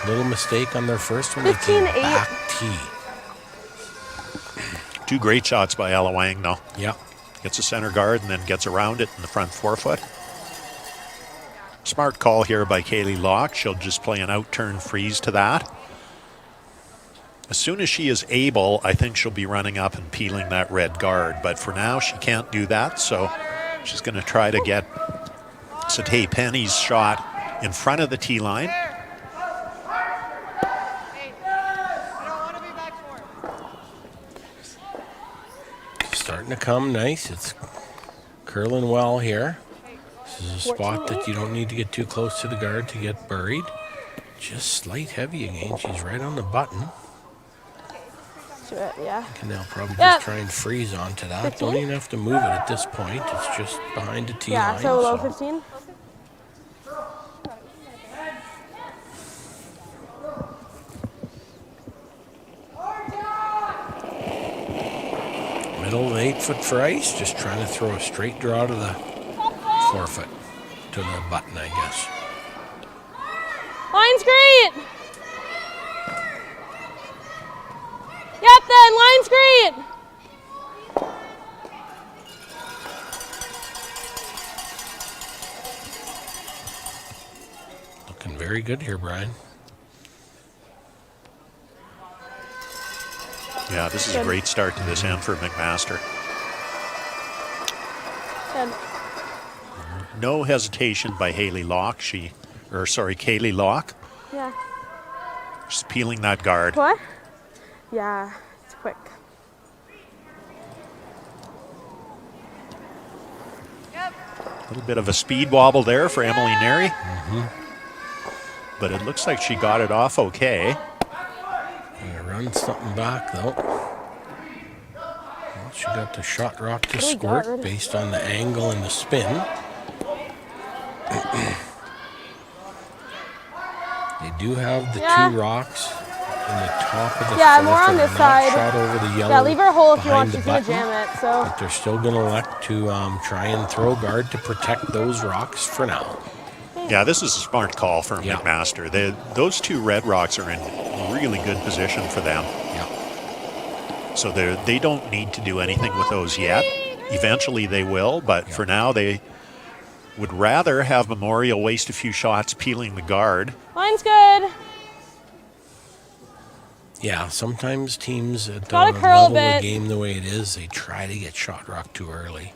Little mistake on their first one. They came 15-8. back tee. Two great shots by Ella Wang, though. Yeah. Gets a center guard and then gets around it in the front forefoot. Smart call here by Kaylee Locke. She'll just play an out-turn freeze to that. As soon as she is able, I think she'll be running up and peeling that red guard. But for now, she can't do that, so she's going to try to get Satay Penny's shot in front of the tee line. Starting to come nice. It's curling well here. This is a spot that you don't need to get too close to the guard to get buried. Just slight heavy again. She's right on the button. Do it, yeah. And they'll probably Yep. just try and freeze onto that. 15? Don't even have to move it at this point. It's just behind the tee Yeah, line. so low 15. Middle 8-foot for ice. Just trying to throw a straight draw to the forefoot. To the button, I guess. Line's great. Yep, then line's great. Looking very good here, Brian. Yeah, this is a great start to this end for McMaster. Good. No hesitation by Kaylee Locke. Yeah. She's peeling that guard. What? Yeah, it's quick. A little bit of a speed wobble there for Emily Neri. But it looks like she got it off okay. Gonna run something back though. Well, she got the shot rock to Really squirt guard. based on the angle and the spin. They do have the Yeah. two rocks in the top of the Yeah, fourth more on and this not side. shot over the yellow. Yeah, leave her a hole if you want. behind the She's gonna button. jam it. So But they're still going to elect to try and throw guard to protect those rocks for now. Yeah, this is a smart call from Yeah. McMaster. Those two red rocks are in really good position for them. Yeah. So they don't need to do anything with those yet. Eventually they will, but for now they would rather have Memorial waste a few shots peeling the guard. line's good. Yeah, sometimes teams at the Gotta curl a level of the bit. game the way it is, they try to get shot rock too early,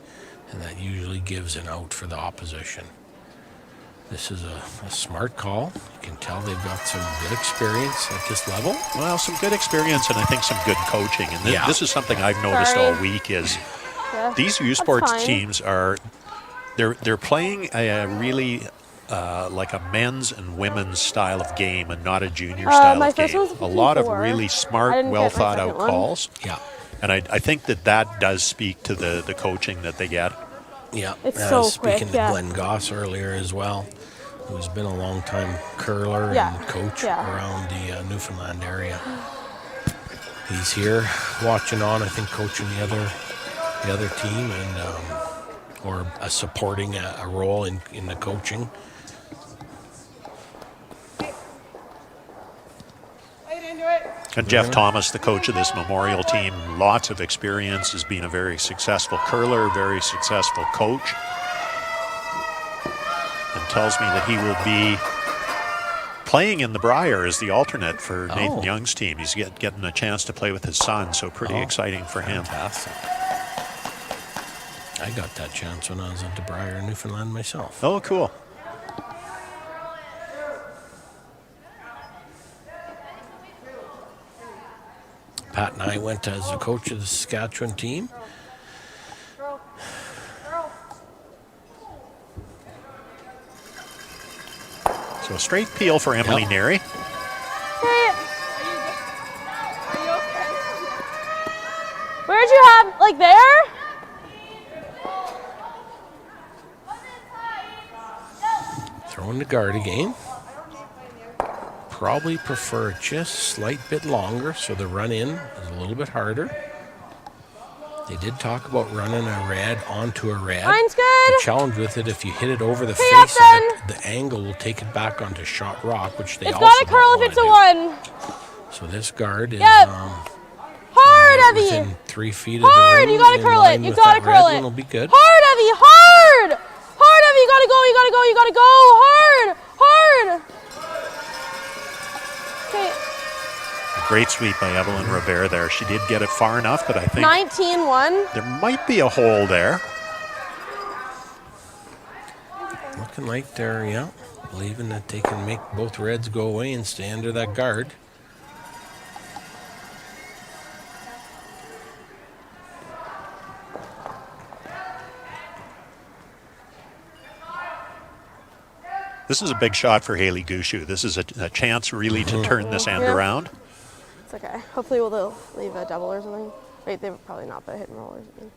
and that usually gives an out for the opposition. This is a smart call. You can tell they've got some good experience at this level. Well, some good experience and I think some good coaching. And Yeah. this is something I've noticed all week is these U Sports fine. teams are they're playing a really like a men's and women's style of game and not a junior style my of first game. one was A lot of 54. really I smart, didn't get well my thought out second one. calls. Yeah. And I think that does speak to the coaching that they get. Yeah. It's so speaking quick, to yeah. Glenn Goss earlier as well, who's been a long time curler Yeah, and coach yeah. around the Newfoundland area. He's here watching on, I think, coaching the other team and or supporting a role in the coaching. Right into it. And Jeff Thomas, the coach of this Memorial team, lots of experience, has been a very successful curler, very successful coach, and tells me that he will be playing in the Brier as the alternate for Nathan Young's team. He's getting a chance to play with his son, so pretty exciting for him. Fantastic. I got that chance when I was at the Brier in Newfoundland myself. Oh, cool. Pat and I went as the coach of the Saskatchewan team. So a straight peel for Emily Neary. Where'd you have, like there? Throwing the guard again. Probably prefer just a slight bit longer, so the run in is a little bit harder. They did talk about running a red onto a red. Mine's good. The challenge with it, if you hit it over the Hey, face of Upton. it, the angle will take it back onto shot rock, which they It's also gotta don't curl if wanna it's a do. one. So this guard is Yep. Hard, Evie. within 3 feet of the Hard, ring. you gotta in curl line it. You with gotta that curl red it. one will be good. Hard, Evie, hard. Hard, Evie, you gotta go, you gotta go, you gotta go. Hard, hard. Okay, Great sweep by Evelyn Robert there. She did get it far enough, but I think 19-1. there might be a hole there. Looking like they're, believing that they can make both reds go away and stay under that guard. This is a big shot for Haley Gushu. This is a chance really to turn this end Yeah. around. It's okay. Hopefully they'll leave a double or something. Wait, they would probably not, but hit and roll or something.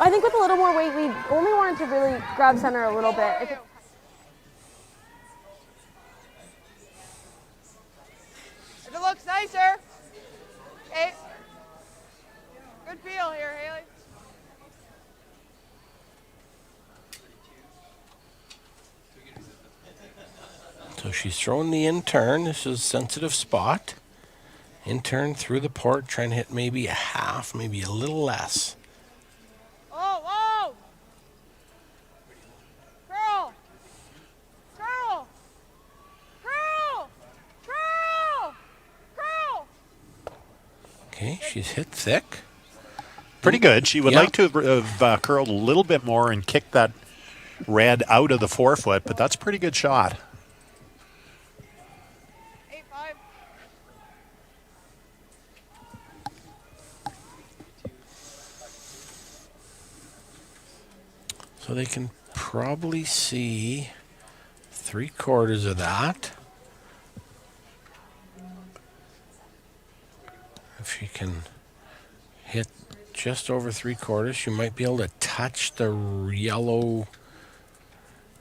I think with a little more weight, we only wanted to really grab center a little bit. If If it looks nicer. Okay. Good feel here, Haley. So she's throwing the in turn. This is a sensitive spot. In turn through the port, trying to hit maybe a half, maybe a little less. Oh, whoa! Curl! Curl! Curl! Curl! Curl! Okay, she's hit thick. Pretty good. She would Yeah. like to have curled a little bit more and kicked that red out of the forefoot, but that's a pretty good shot. 8-5. So they can probably see 3/4 of that. If she can hit just over 3/4, she might be able to touch the yellow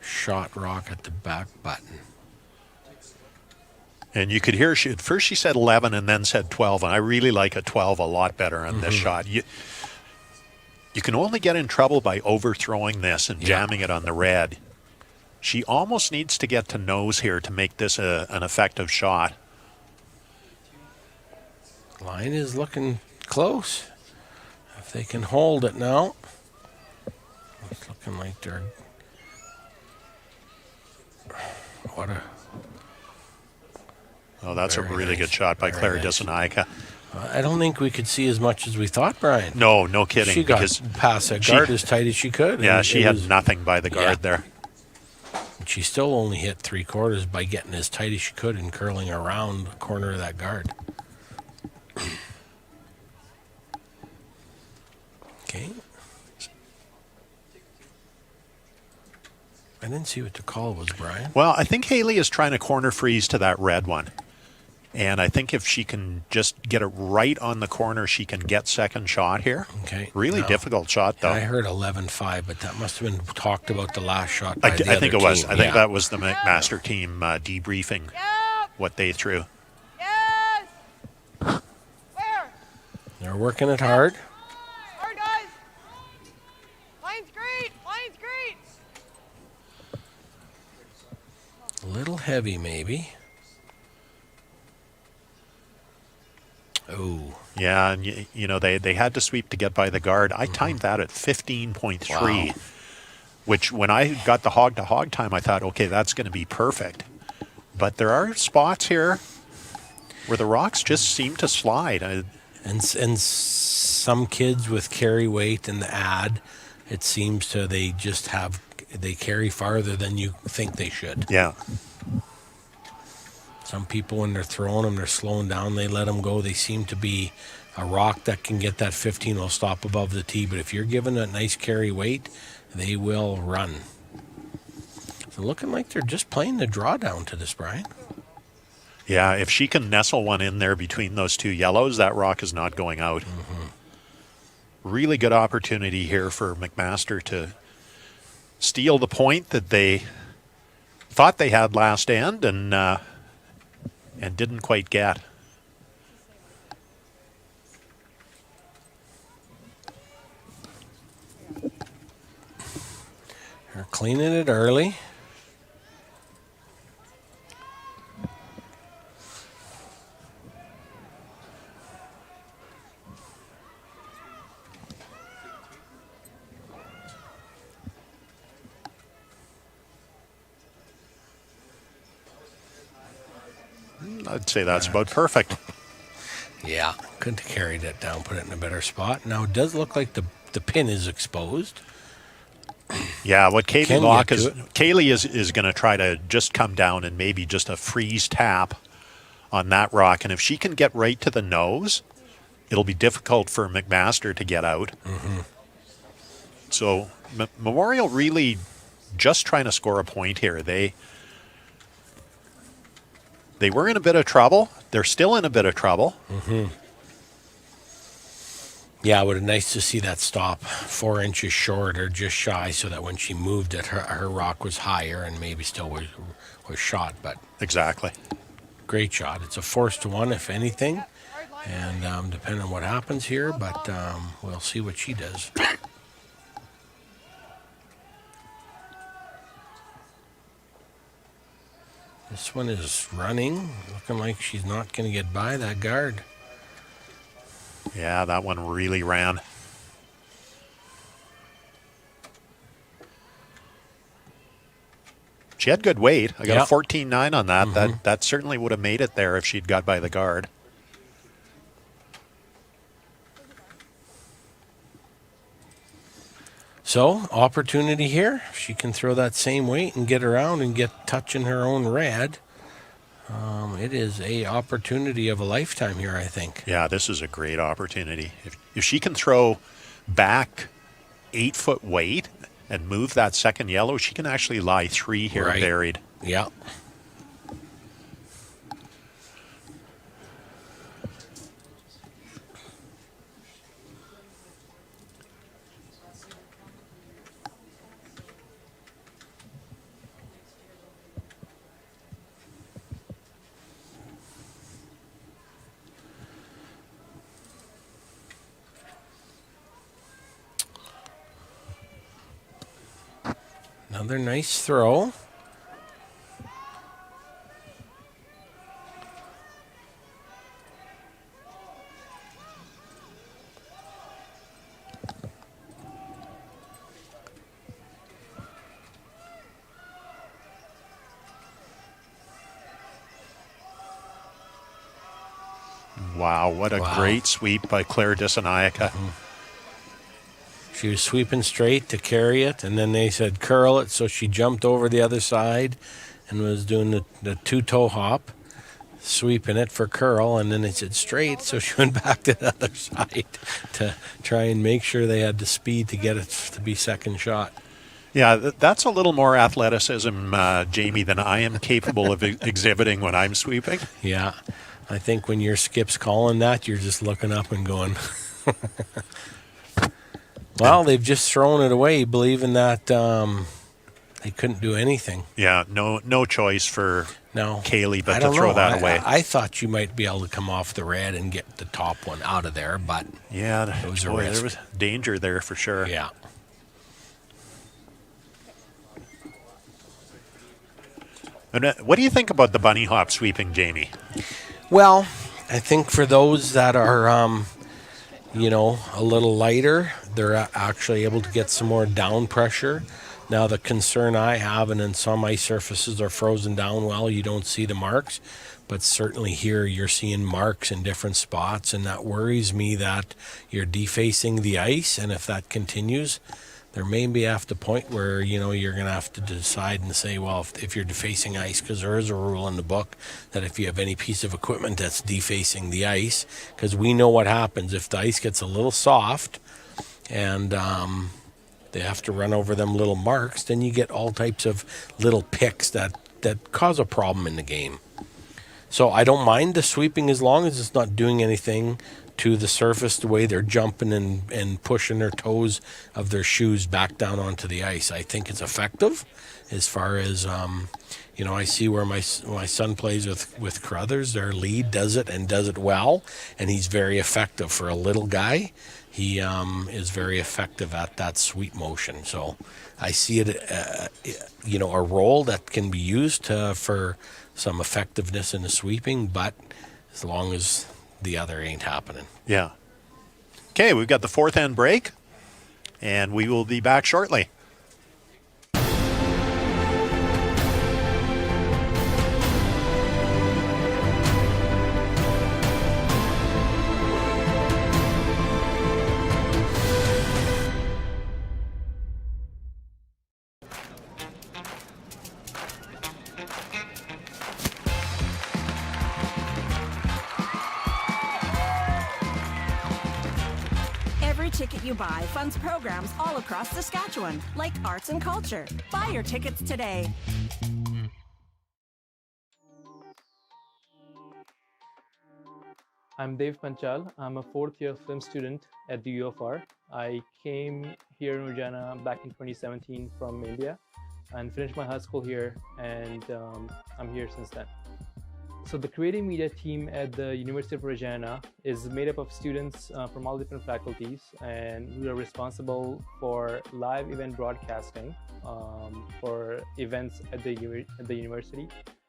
shot rock at the back button. And you could hear at first she said 11 and then said 12, and I really like a 12 a lot better on this shot. You can only get in trouble by overthrowing this and jamming it on the red. She almost needs to get to nose here to make this an effective shot. Line is looking close. If they can hold it now. It's looking like they're... What a... Oh, that's a Very really nice. good shot by Very Claire nice. Disanaika. I don't think we could see as much as we thought, Brian. No, no kidding. She got because past that guard as tight as she could. Yeah, and she it had was- nothing by the guard there. She still only hit 3/4 by getting as tight as she could and curling around the corner of that guard. Okay. I didn't see what the call was, Brian. Well, I think Haley is trying to corner freeze to that red one. And I think if she can just get it right on the corner, she can get second shot here. Okay. Really Now, difficult shot, though. I heard 11-5, but that must have been talked about the last shot by the I think other it was. team. I think Yeah. that was the McMaster team debriefing what they threw. Yes! Where? They're working it hard. Hard, guys! Line's great! Line's great! A little heavy, maybe. Oh, Yeah, and you know they had to sweep to get by the guard. I timed that at 15.3, Wow. which when I got the hog-to-hog time, I thought, okay, that's going to be perfect. But there are spots here where the rocks just seem to slide. and some kids with carry weight and the ad, it seems to they carry farther than you think they should. Yeah. Some people, when they're throwing them, they're slowing down. They let them go. They seem to be a rock that can get that 15 will stop above the tee. But if you're given a nice carry weight, they will run. So looking like they're just playing the drawdown to this, Brian. Yeah, if she can nestle one in there between those two yellows, that rock is not going out. Really good opportunity here for McMaster to steal the point that they thought they had last end and didn't quite get. They're cleaning it early. I'd say that's about perfect. Yeah, couldn't have carried it down, put it in a better spot. Now it does look like the pin is exposed. Yeah, what Can Kaylee Locke get is, to it. Kaylee is going to try to just come down and maybe just a freeze tap on that rock. And if she can get right to the nose, it'll be difficult for McMaster to get out. So Memorial really just trying to score a point here. They were in a bit of trouble. They're still in a bit of trouble. Yeah, it would have nice to see that stop 4 inches short or just shy, so that when she moved it, her rock was higher and maybe still was shot. But Exactly. great shot. It's a force to one, if anything, and depending on what happens here, but we'll see what she does. This one is running, looking like she's not going to get by that guard. Yeah, that one really ran. She had good weight. I got Yeah. a 14.9 on that. That certainly would have made it there if she'd got by the guard. So, opportunity here. If she can throw that same weight and get around and get touching her own red, it is a opportunity of a lifetime here, I think. Yeah, this is a great opportunity. If she can throw back 8-foot weight and move that second yellow, she can actually lie 3 here Right. buried. Yeah. Another nice throw. Wow, what a great sweep by Claire Dissanayaka. She was sweeping straight to carry it, and then they said curl it, so she jumped over the other side and was doing the two-toe hop, sweeping it for curl, and then they said straight, so she went back to the other side to try and make sure they had the speed to get it to be second shot. Yeah, that's a little more athleticism, Jamie, than I am capable of exhibiting when I'm sweeping. Yeah, I think when your skip's calling that, you're just looking up and going... Well, they've just thrown it away, believing that they couldn't do anything. Yeah, no choice for Kaylee but to throw that away. I thought you might be able to come off the red and get the top one out of there, but yeah, there was danger there for sure. Yeah. And what do you think about the bunny hop sweeping, Jamie? Well, I think for those that are, a little lighter, they're actually able to get some more down pressure. Now, the concern I have, and then some ice surfaces are frozen down well, you don't see the marks, but certainly here you're seeing marks in different spots, and that worries me that you're defacing the ice, and if that continues, there may be after the point where, you're going to have to decide and say, well, if you're defacing ice, because there is a rule in the book that if you have any piece of equipment that's defacing the ice, because we know what happens if the ice gets a little soft and they have to run over them little marks, then you get all types of little picks that cause a problem in the game. So I don't mind the sweeping as long as it's not doing anything to the surface the way they're jumping and pushing their toes of their shoes back down onto the ice. I think it's effective as far as, I see where my son plays with Crothers. Their lead does it and does it well, and he's very effective. For a little guy, he is very effective at that sweep motion. So I see it, a role that can be used for some effectiveness in the sweeping, but as long as the other ain't happening. Yeah. Okay, we've got the fourth end break, and we will be back shortly. Every ticket you buy funds programs all across Saskatchewan, like arts and culture. Buy your tickets today. I'm Dev Panchal. I'm a fourth-year film student at the UFR. I came here in Regina back in 2017 from India and finished my high school here, and I'm here since then. So the creative media team at the University of Regina is made up of students from all different faculties, and we are responsible for live event broadcasting for events at the university,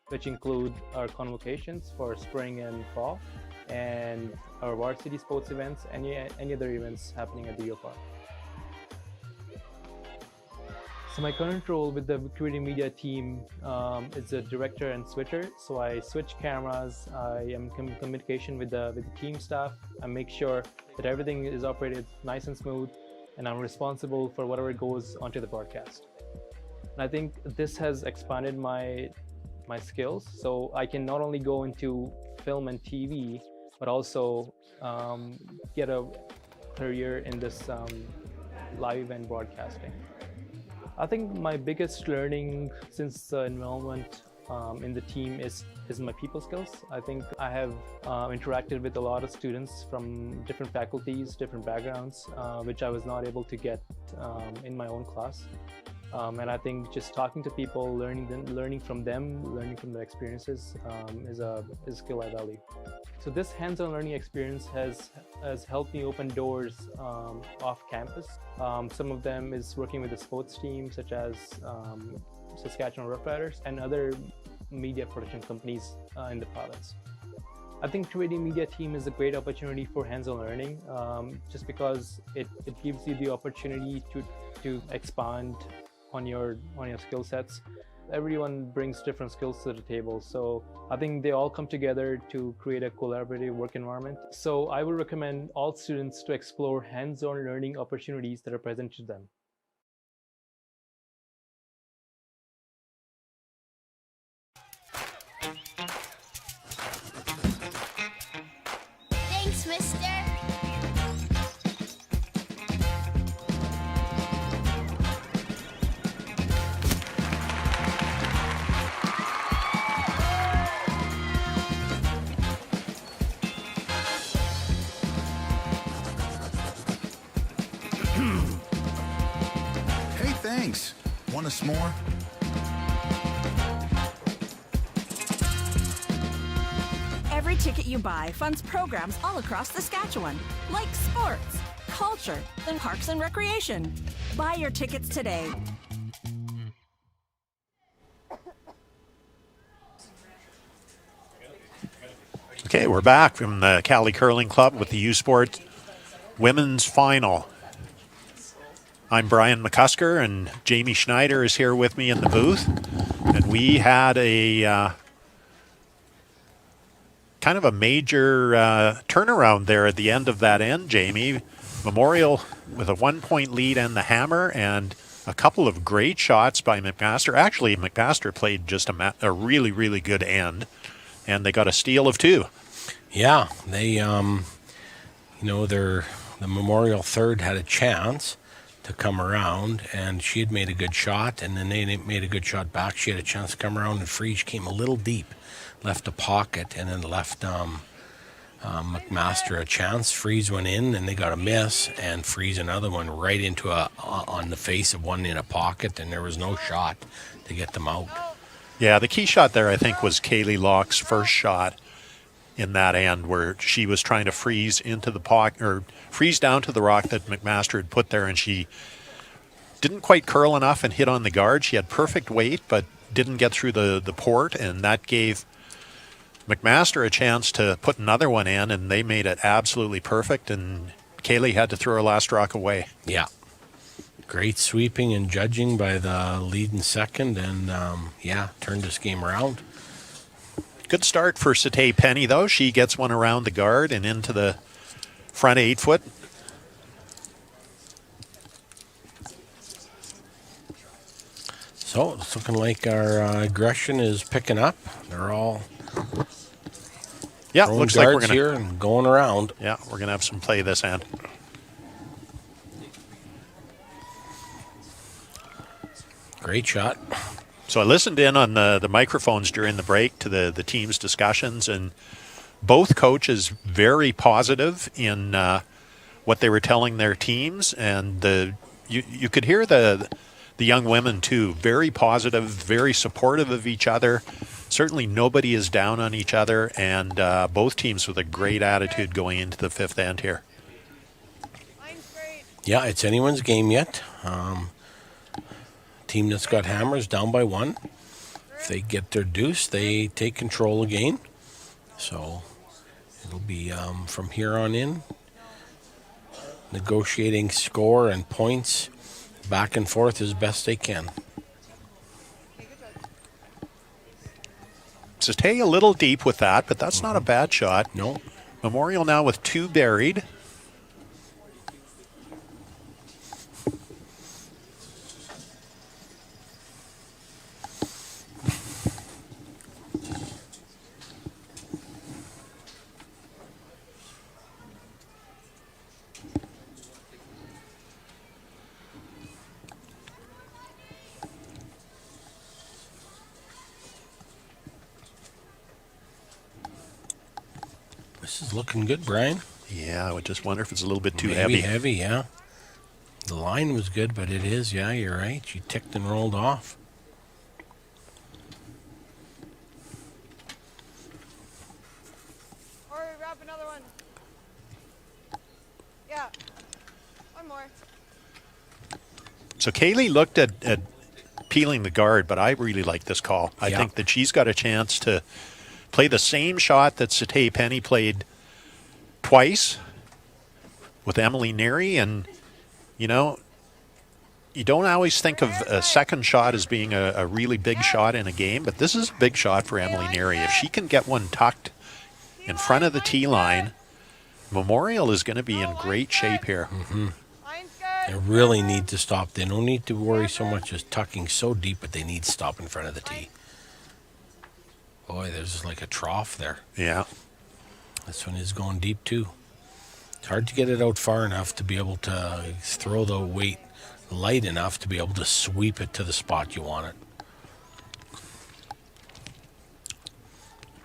which include our convocations for spring and fall, and our varsity sports events, any other events happening at the UFR. So my current role with the creative media team is a director and switcher. So I switch cameras, I am in communication with the team staff, I make sure that everything is operated nice and smooth, and I'm responsible for whatever goes onto the broadcast. And I think this has expanded my skills, so I can not only go into film and TV, but also get a career in this live event broadcasting. I think my biggest learning since involvement in the team is my people skills. I think I have interacted with a lot of students from different faculties, different backgrounds, which I was not able to get in my own class. And I think just talking to people, learning from them, learning from their experiences is a skill I value. So this hands-on learning experience has helped me open doors off campus. Some of them is working with the sports team, such as Saskatchewan Roughriders and other media production companies in the province. I think creating media team is a great opportunity for hands-on learning, just because it gives you the opportunity to expand on your skill sets. everyone brings different skills to the table. So I think they all come together to create a collaborative work environment. So I would recommend all students to explore hands-on learning opportunities that are present to them. Thanks, mister. Hey, thanks. Want a s'more? Every ticket you buy funds programs all across Saskatchewan, like sports, culture, and parks and recreation. Buy your tickets today. Okay, we're back from the Cali Curling Club with the U Sport Women's Final. I'm Brian McCusker, and Jamie Schneider is here with me in the booth. And we had a kind of a major turnaround there at the end of that end, Jamie. Memorial with a 1-point lead and the hammer, and a couple of great shots by McMaster. Actually, McMaster played just a really, really good end, and they got a steal of 2. Yeah, they, the Memorial third had a chance to come around, and she had made a good shot, and then they made a good shot back. She had a chance to come around, and Freege came a little deep, left a pocket, and then left McMaster a chance. Freeze went in, and they got a miss, and Freeze another one right into on the face of one in a pocket, and there was no shot to get them out. Yeah, the key shot there, I think, was Kaylee Locke's first shot in that end, where she was trying to freeze into the pocket, or freeze down to the rock that McMaster had put there, and she didn't quite curl enough and hit on the guard. She had perfect weight, but didn't get through the port, and that gave McMaster a chance to put another one in, and they made it absolutely perfect, and Kaylee had to throw her last rock away. Yeah. Great sweeping and judging by the lead in second, and turned this game around. Good start for Satay Penny, though. She gets one around the guard and into the front 8-foot. So it's looking like our aggression is picking up. They're all Looks like we're gonna here and going around. Yeah, we're gonna have some play this end. Great shot. So I listened in on the microphones during the break to the team's discussions, and both coaches very positive in what they were telling their teams, and you could hear the young women too, very positive, very supportive of each other. Certainly nobody is down on each other, and both teams with a great attitude going into the 5th end here. Yeah, it's anyone's game yet. Team that's got hammers down by 1. If they get their deuce, they take control again. So it'll be from here on in, negotiating score and points back and forth as best they can. Satay a little deep with that, but that's not a bad shot. No. Memorial now with 2 buried. This is looking good, Brian. Yeah, I would just wonder if it's a little bit too Maybe heavy. heavy, yeah. The line was good, but it is, yeah, you're right. She ticked and rolled off. Hurry, wrap another one. Yeah. One more. So Kaylee looked at peeling the guard, but I really like this call. I think that she's got a chance to play the same shot that Satay Penny played twice with Emily Neary, and, you don't always think of a second shot as being a really big shot in a game, but this is a big shot for Emily Neary. If she can get one tucked in front of the tee line, Memorial is going to be in great shape here. They really need to stop. They don't need to worry so much as tucking so deep, but they need to stop in front of the tee. Boy, there's like a trough there. Yeah. This one is going deep too. It's hard to get it out far enough to be able to throw the weight light enough to be able to sweep it to the spot you want it.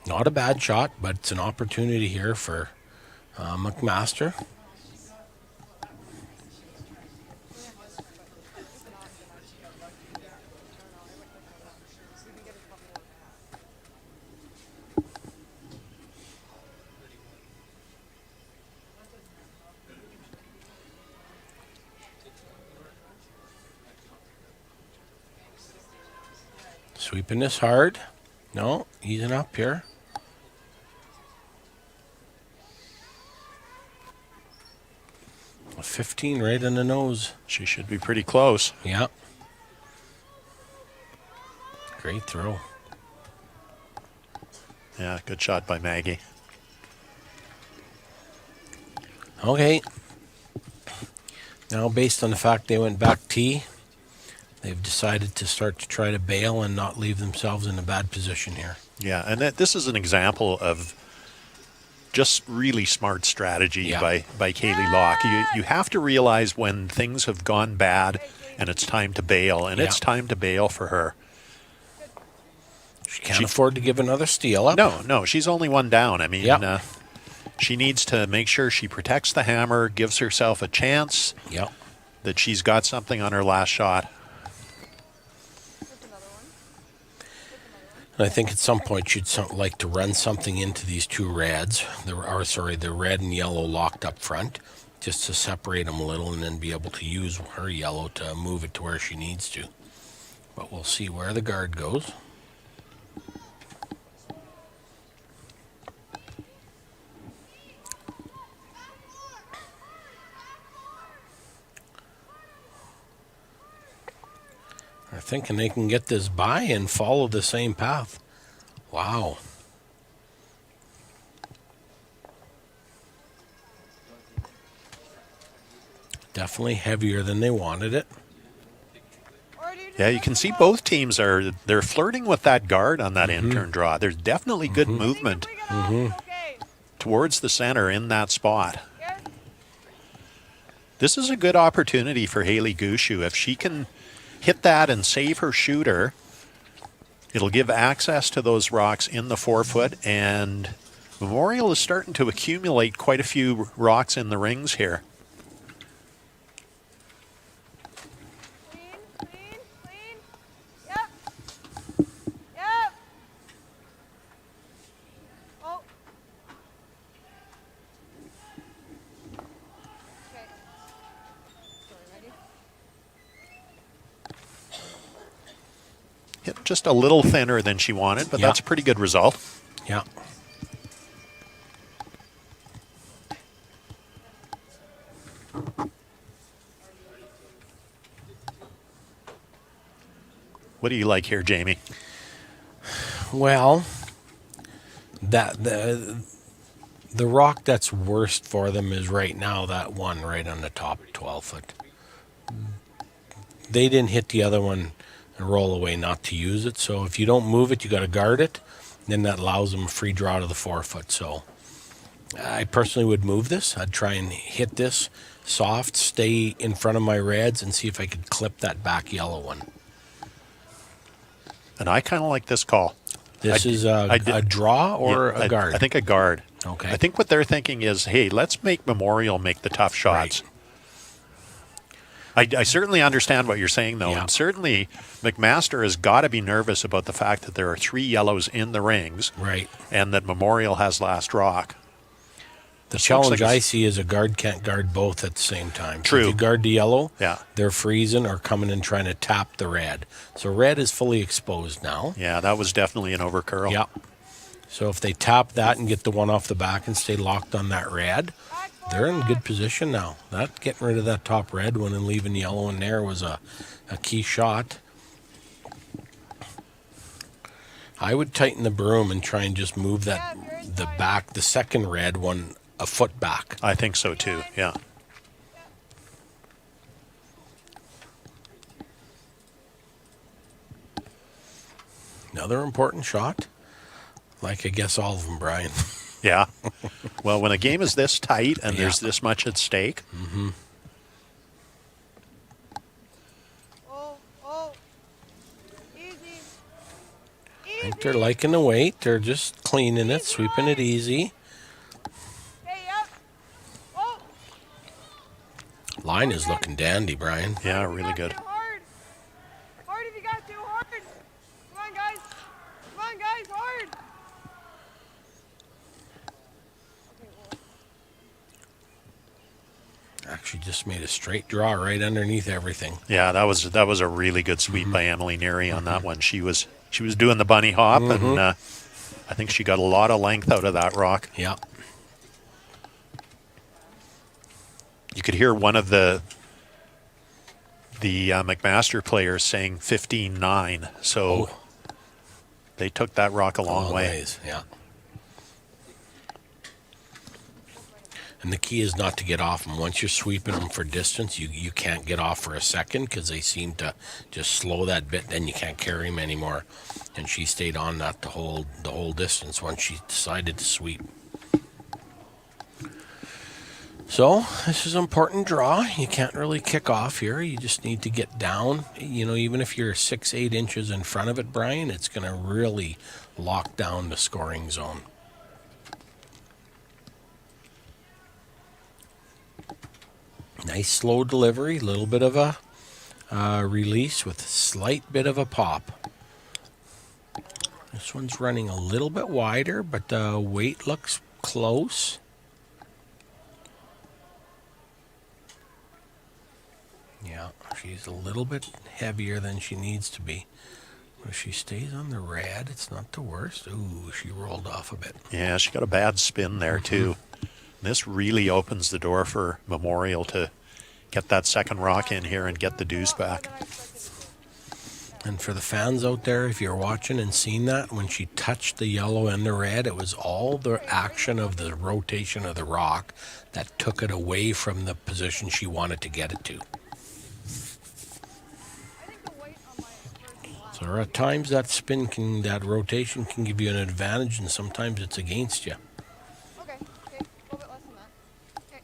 Not a bad shot, but it's an opportunity here for McMaster. Sweeping this hard. No, easing up here. A 15 right in the nose. She should be pretty close. Yeah. Great throw. Yeah, good shot by Maggie. Okay. Now, based on the fact they went back tee, they've decided to start to try to bail and not leave themselves in a bad position here. Yeah, and this is an example of just really smart strategy by Kaylee Locke. You have to realize when things have gone bad and it's time to bail, and it's time to bail for her. She can't afford to give another steal up. No, she's only one down. I mean, she needs to make sure she protects the hammer, gives herself a chance that she's got something on her last shot. And I think at some point she'd like to run something into these two reds, the red and yellow locked up front, just to separate them a little and then be able to use her yellow to move it to where she needs to. But we'll see where the guard goes. They're thinking they can get this by and follow the same path. Wow. Definitely heavier than they wanted it. Yeah, you can see both teams they're flirting with that guard on that in-turn draw. There's definitely good movement towards the center in that spot. This is a good opportunity for Haley Gushu. If she can hit that and save her shooter, it'll give access to those rocks in the 4-foot, and Memorial is starting to accumulate quite a few rocks in the rings here. Clean. Yep. Oh. Okay. Ready? Hit just a little thinner than she wanted, but that's a pretty good result. Yeah. What do you like here, Jamie? Well, the rock that's worst for them is right now that one right on the top 12-foot. They didn't hit the other one and roll away not to use it. So if you don't move it, you got to guard it. Then that allows them a free draw to the 4-foot. So I personally would move this. I'd try and hit this soft, stay in front of my reds, and see if I could clip that back yellow one. And I kind of like this call. This is a draw or a guard? I think a guard. Okay. I think what they're thinking is, hey, let's make Memorial make the tough shots. Right. I certainly understand what you're saying, though. And certainly McMaster has got to be nervous about the fact that there are 3 yellows in the rings. Right. And that Memorial has last rock. The challenge I see is a guard can't guard both at the same time. True. So if you guard the yellow, they're freezing or coming and trying to tap the red. So red is fully exposed now. Yeah, that was definitely an overcurl. Yeah. So if they tap that and get the one off the back and stay locked on that red, they're in good position now. That getting rid of that top red one and leaving yellow in there was a key shot. I would tighten the broom and try and just move the second red one a foot back. I think so too, yeah. Another important shot. Like I guess all of them, Brian. Yeah. Well, when a game is this tight and there's this much at stake. Mm-hmm. Easy. I think they're liking the weight. They're just cleaning it, sweeping it easy. Hey, up. Oh. Line is looking dandy, Brian. Yeah, really good. Hard. Hard if you got to. Hard. Come on, guys. Come on, guys. Hard. Actually just made a straight draw right underneath everything. Yeah, that was a really good sweep by Emily Neary on that one. She was doing the bunny hop, and I think she got a lot of length out of that rock. Yeah. You could hear one of the McMaster players saying 15-9, so they took that rock a long way. Ways, yeah. And the key is not to get off them. Once you're sweeping them for distance, you can't get off for a second because they seem to just slow that bit. Then you can't carry them anymore. And she stayed on that the whole distance once she decided to sweep. So this is an important draw. You can't really kick off here. You just need to get down. You know, even if you're 6-8 inches in front of it, Brian, it's going to really lock down the scoring zone. Nice slow delivery, little bit of a release with a slight bit of a pop. This one's running a little bit wider, but the weight looks close. Yeah, she's a little bit heavier than she needs to be. If she stays on the red, it's not the worst. Ooh, she rolled off a bit. Yeah, she got a bad spin there too. This really opens the door for Memorial to get that second rock in here and get the deuce back. And for the fans out there, if you're watching and seeing that, when she touched the yellow and the red, it was all the action of the rotation of the rock that took it away from the position she wanted to get it to. So there are times that that rotation can give you an advantage, and sometimes it's against you. Okay. A little bit less than that. Okay.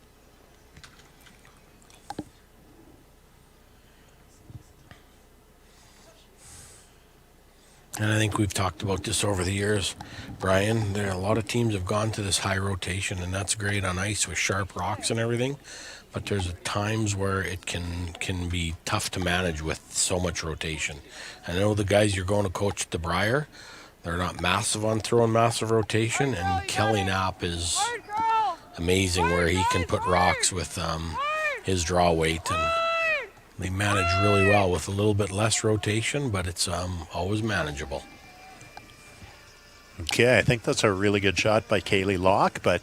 And I think we've talked about this over the years, Brian. A lot of teams have gone to this high rotation, and that's great on ice with sharp rocks and everything. But there's times where it can be tough to manage with so much rotation. I know the guys you're going to coach at the Briar, they're not massive on throwing massive rotation, and Kelly Knapp is amazing where he can put rocks with his draw weight, and they manage really well with a little bit less rotation, but it's always manageable. Okay, I think that's a really good shot by Kaylee Locke, but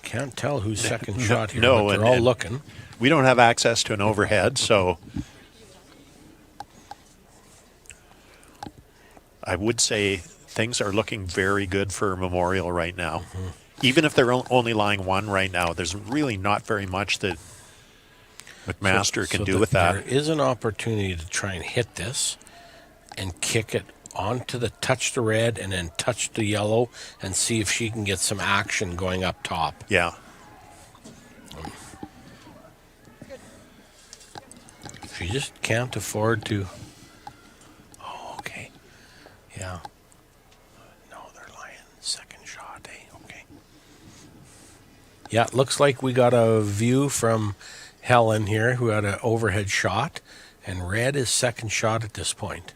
can't tell who's second shot here, no, but they're all looking. We don't have access to an overhead, so I would say things are looking very good for Memorial right now. Even if they're only lying one right now, there's really not very much that McMaster can do with that. There is an opportunity to try and hit this and kick it onto the touch the red and then touch the yellow and see if she can get some action going up top. Yeah. She just can't afford to. Oh, okay. Yeah. No, they're lying. Second shot, eh? Okay. Yeah, it looks like we got a view from Helen here, who had an overhead shot, and red is second shot at this point.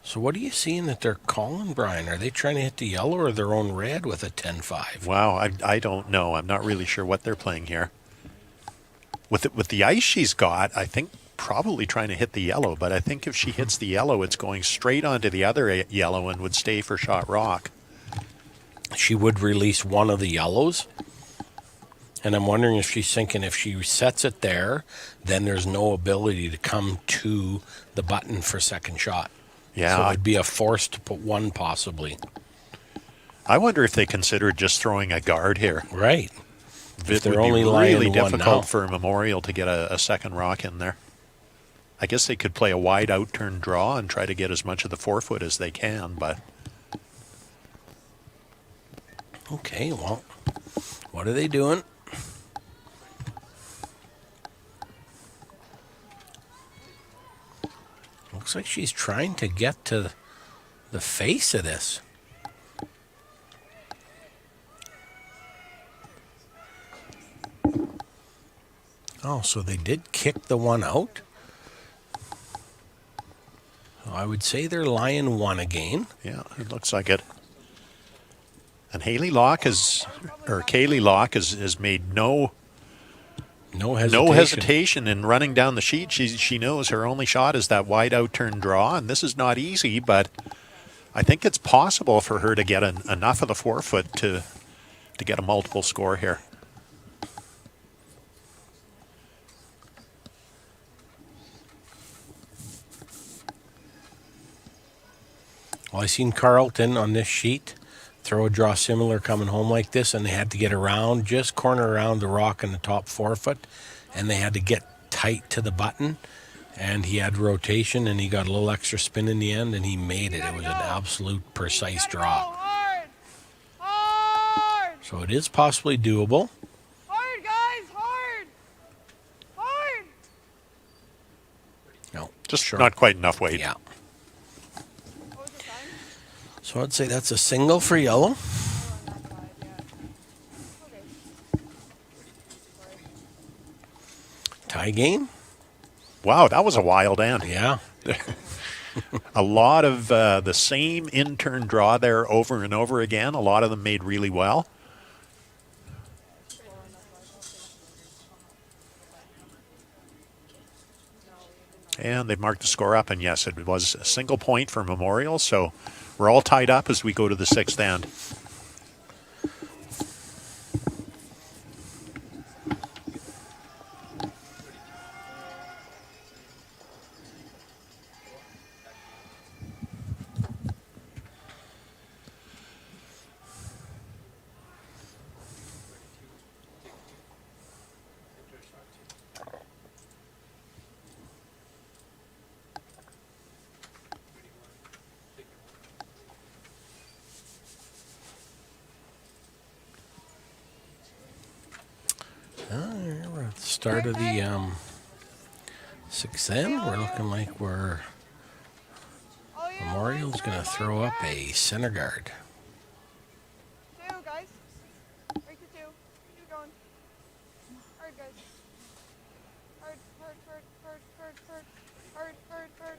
So what are you seeing that they're calling, Brian? Are they trying to hit the yellow or their own red with a 10-5? Wow, I don't know. I'm not really sure what they're playing here. With the ice she's got, I think probably trying to hit the yellow, but I think if she hits the yellow, it's going straight onto the other yellow and would stay for shot rock. She would release one of the yellows. And I'm wondering if she's thinking if she sets it there, then there's no ability to come to the button for second shot. Yeah. So it'd be a force to put one possibly. I wonder if they considered just throwing a guard here. Right. It they're would only be lying really one now. difficult for Memorial to get a second rock in there. I guess they could play a wide out turn draw and try to get as much of the forefoot as they can, but... Okay, well, what are they doing? Looks like she's trying to get to the face of this. Oh, so they did kick the one out? So I would say they're lying one again. Yeah, it looks like it. And Kaylee Locke has made no hesitation in running down the sheet. She knows her only shot is that wide out turn draw, and this is not easy, but I think it's possible for her to get enough of the forefoot to get a multiple score here. Well, I seen Carlton on this sheet throw a draw similar coming home like this, and they had to get around, just corner around the rock in the top forefoot, and they had to get tight to the button, and he had rotation, and he got a little extra spin in the end, and he made it. It was an absolute precise draw. Hard! Hard! So it is possibly doable. Hard, guys! Hard! Hard! No, Just sure. not quite enough weight. Yeah. What was the time? So I'd say that's a single for yellow. Tie game. Wow, that was a wild end. Yeah. A lot of the same in-turn draw there over and over again. A lot of them made really well. And they've marked the score up, and yes, it was a single point for Memorial, so we're all tied up as we go to the sixth end. We're at the start of the sixth end. We're looking like Memorial's going to throw up a center guard. Two, guys. Break to two. Keep going. Hard, guys. Hard, hard, hard, hard, hard, hard. Hard, hard, hard.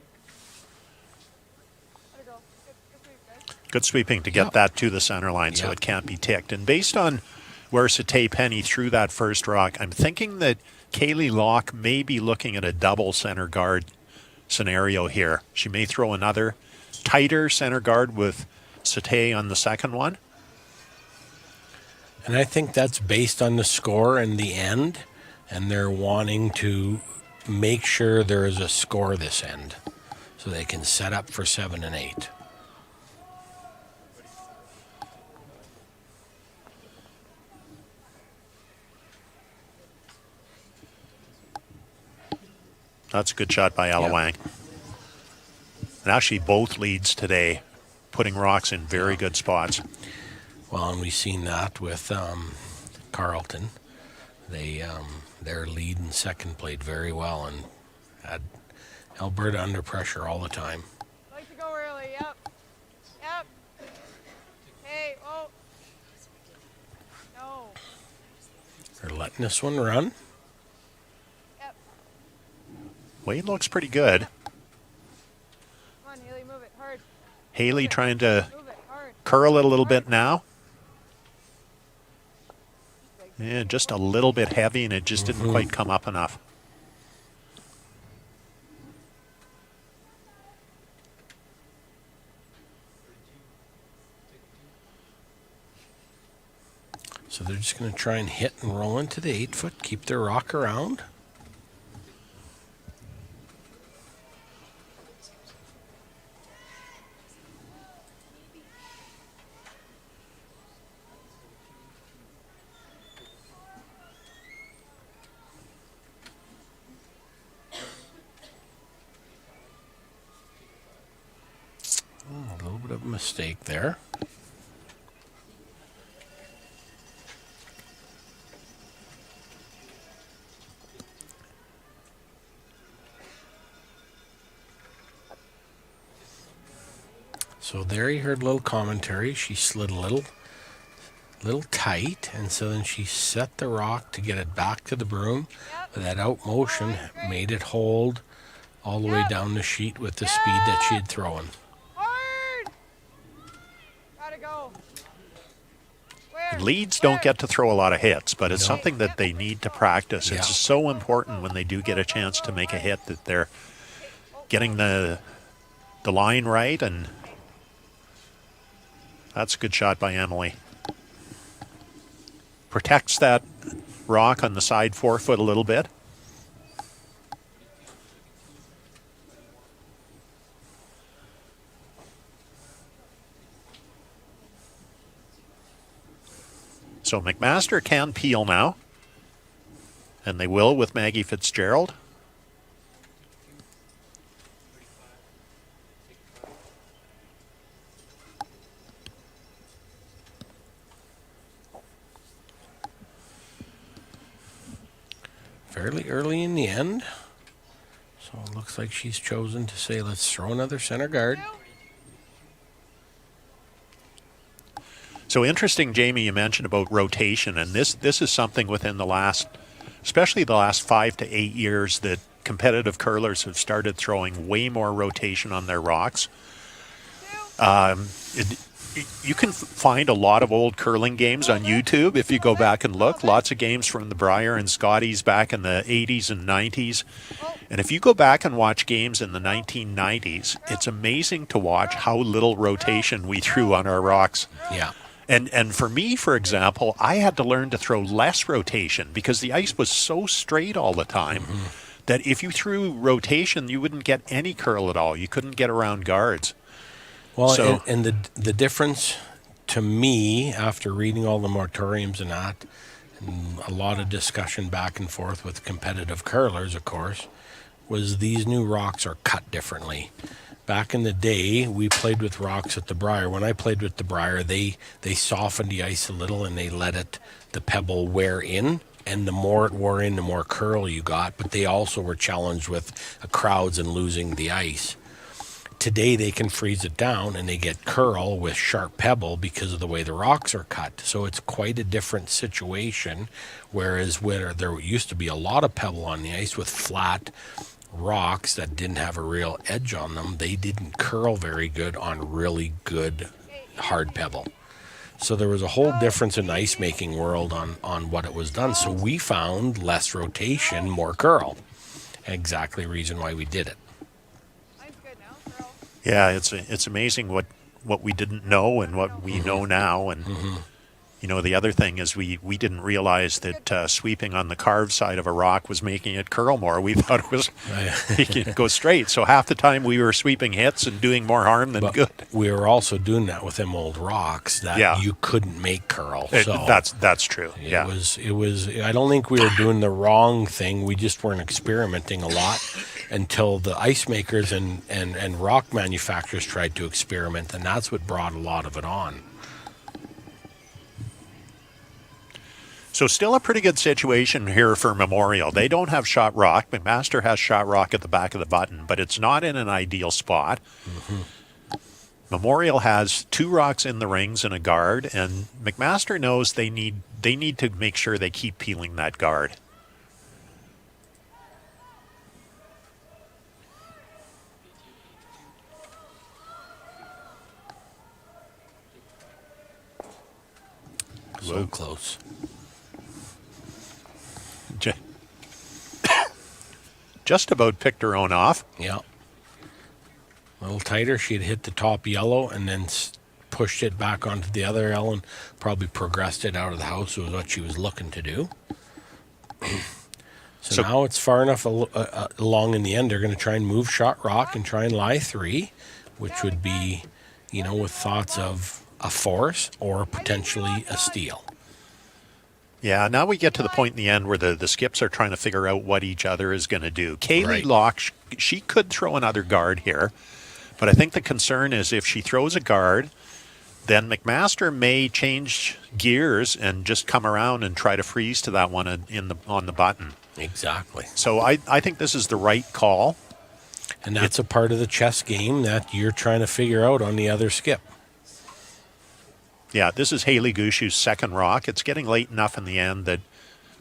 Let it go. Good sweep, guys. Good sweeping to get that to the center line so it can't be ticked. And based on where Satay Penny threw that first rock, I'm thinking that Kaylee Locke may be looking at a double center guard scenario here. She may throw another tighter center guard with Satay on the second one. And I think that's based on the score in the end, and they're wanting to make sure there is a score this end so they can set up for 7 and 8. That's a good shot by Alawang. And actually both leads today, putting rocks in very good spots. Well, and we've seen that with Carlton. They their lead and second played very well and had Alberta under pressure all the time. Like to go early. Yep. Yep. Hey, oh. No. They're letting this one run. Yep. Wade looks pretty good. Come on, Haley, move it hard. Haley trying to Move it hard. curl it a little bit now. Yeah, just a little bit heavy, and it just didn't quite come up enough. So they're just going to try and hit and roll into the 8-foot, keep their rock around. A little bit of a mistake there. So there you heard a little commentary. She slid a little tight, and so then she set the rock to get it back to the broom. But that out motion made it hold all the way down the sheet with the speed that she had thrown. Hard! Gotta go. Where? Leads don't get to throw a lot of hits, but it's something that they need to practice. Yeah. It's so important when they do get a chance to make a hit that they're getting the line right, and that's a good shot by Emily. Protects that rock on the side 4-foot a little bit. So McMaster can peel now, and they will with Maggie Fitzgerald. Fairly early in the end. So it looks like she's chosen to say, let's throw another center guard. So interesting, Jamie, you mentioned about rotation, and this is something within the last, especially the last 5 to 8 years, that competitive curlers have started throwing way more rotation on their rocks. You can find a lot of old curling games on YouTube if you go back and look. Lots of games from the Briar and Scotties back in the 80s and 90s. And if you go back and watch games in the 1990s, it's amazing to watch how little rotation we threw on our rocks. Yeah. And for me, for example, I had to learn to throw less rotation because the ice was so straight all the time that if you threw rotation, you wouldn't get any curl at all. You couldn't get around guards. Well, So- and the difference to me, after reading all the moratoriums and that, and a lot of discussion back and forth with competitive curlers, of course, was these new rocks are cut differently. Back in the day, we played with rocks at the Briar. When I played with the Briar, they softened the ice a little and they let the pebble wear in. And the more it wore in, the more curl you got. But they also were challenged with crowds and losing the ice. Today they can freeze it down and they get curl with sharp pebble because of the way the rocks are cut. So it's quite a different situation. Whereas where there used to be a lot of pebble on the ice with flat rocks that didn't have a real edge on them, they didn't curl very good on really good hard pebble. So there was a whole difference in the ice making world on what it was done. So we found less rotation, more curl. Exactly the reason why we did it. Yeah, it's amazing what we didn't know and what we know now. And, you know, the other thing is we didn't realize that sweeping on the carved side of a rock was making it curl more. We thought it was making it go straight. So half the time we were sweeping hits and doing more harm than good. We were also doing that with them old rocks that you couldn't make curl. So that's true. It was. I don't think we were doing the wrong thing. We just weren't experimenting a lot until the ice makers and rock manufacturers tried to experiment, and that's what brought a lot of it on. So still a pretty good situation here for Memorial. They don't have shot rock. McMaster has shot rock at the back of the button, but it's not in an ideal spot. Memorial has 2 rocks in the rings and a guard, and McMaster knows they need to make sure they keep peeling that guard. So close. Just about picked her own off. Yeah. A little tighter. She had hit the top yellow and then pushed it back onto the other L and probably progressed it out of the house was what she was looking to do. So now it's far enough along in the end. They're going to try and move shot rock and try and lie 3, which would be, you know, with thoughts of a force or potentially a steal. Yeah, now we get to the point in the end where the skips are trying to figure out what each other is going to do. Kaylee Right. Locke, she could throw another guard here, but I think the concern is if she throws a guard, then McMaster may change gears and just come around and try to freeze to that one on the button. Exactly. So I think this is the right call. And that's a part of the chess game that you're trying to figure out on the other skip. Yeah, this is Haley Gushu's second rock. It's getting late enough in the end that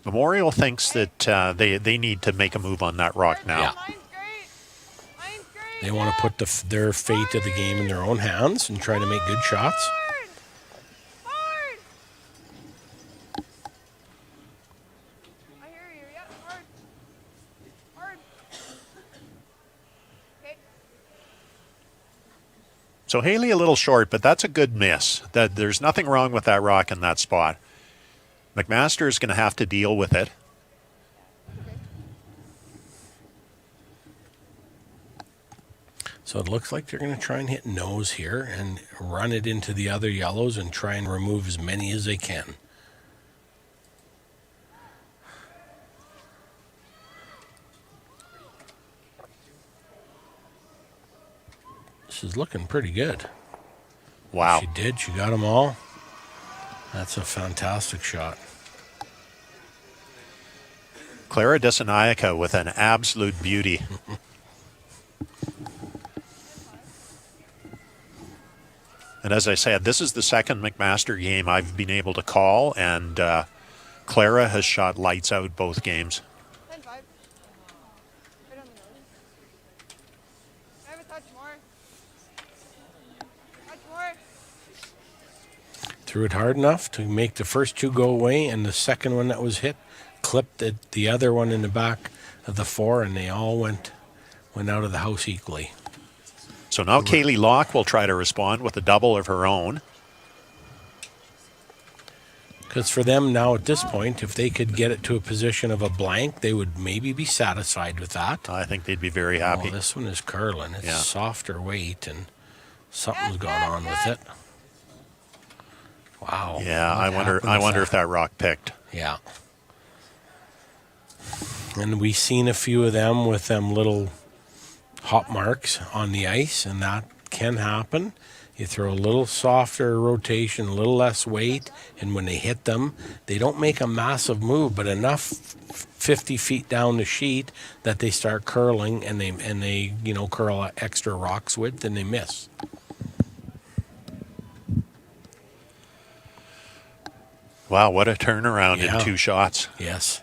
Memorial thinks that they need to make a move on that rock now. Yeah. Mine's great. Mine's great. They want to put their fate of the game in their own hands and try to make good shots. Hard. I hear you. Yeah, hard. Hard. Okay. So Haley a little short, but that's a good miss. There's nothing wrong with that rock in that spot. McMaster is going to have to deal with it. So it looks like they're going to try and hit nose here and run it into the other yellows and try and remove as many as they can. This is looking pretty good. Wow. She did. She got them all. That's a fantastic shot. Clara Disanaika with an absolute beauty. And as I said, this is the second McMaster game I've been able to call, and Clara has shot lights out both games. 10-5. Right on the nose. I have a touch more. Touch more. Threw it hard enough to make the first 2 go away, and the second one that was hit clipped the other one in the back of the 4, and they all went out of the house equally. So now Kaylee Locke will try to respond with a double of her own. Because for them now at this point, if they could get it to a position of a blank, they would maybe be satisfied with that. I think they'd be very happy. Oh, this one is curling. It's Yeah. softer weight, and something's gone on with it. Wow. Yeah, What I wonder happened with if that rock picked. Yeah. And we've seen a few of them with them little hop marks on the ice, and that can happen. You throw a little softer rotation, a little less weight, and when they hit them, they don't make a massive move, but enough 50 feet down the sheet that they start curling, and they curl extra rocks width, and they miss. Wow, what a turnaround in 2 shots. Yes.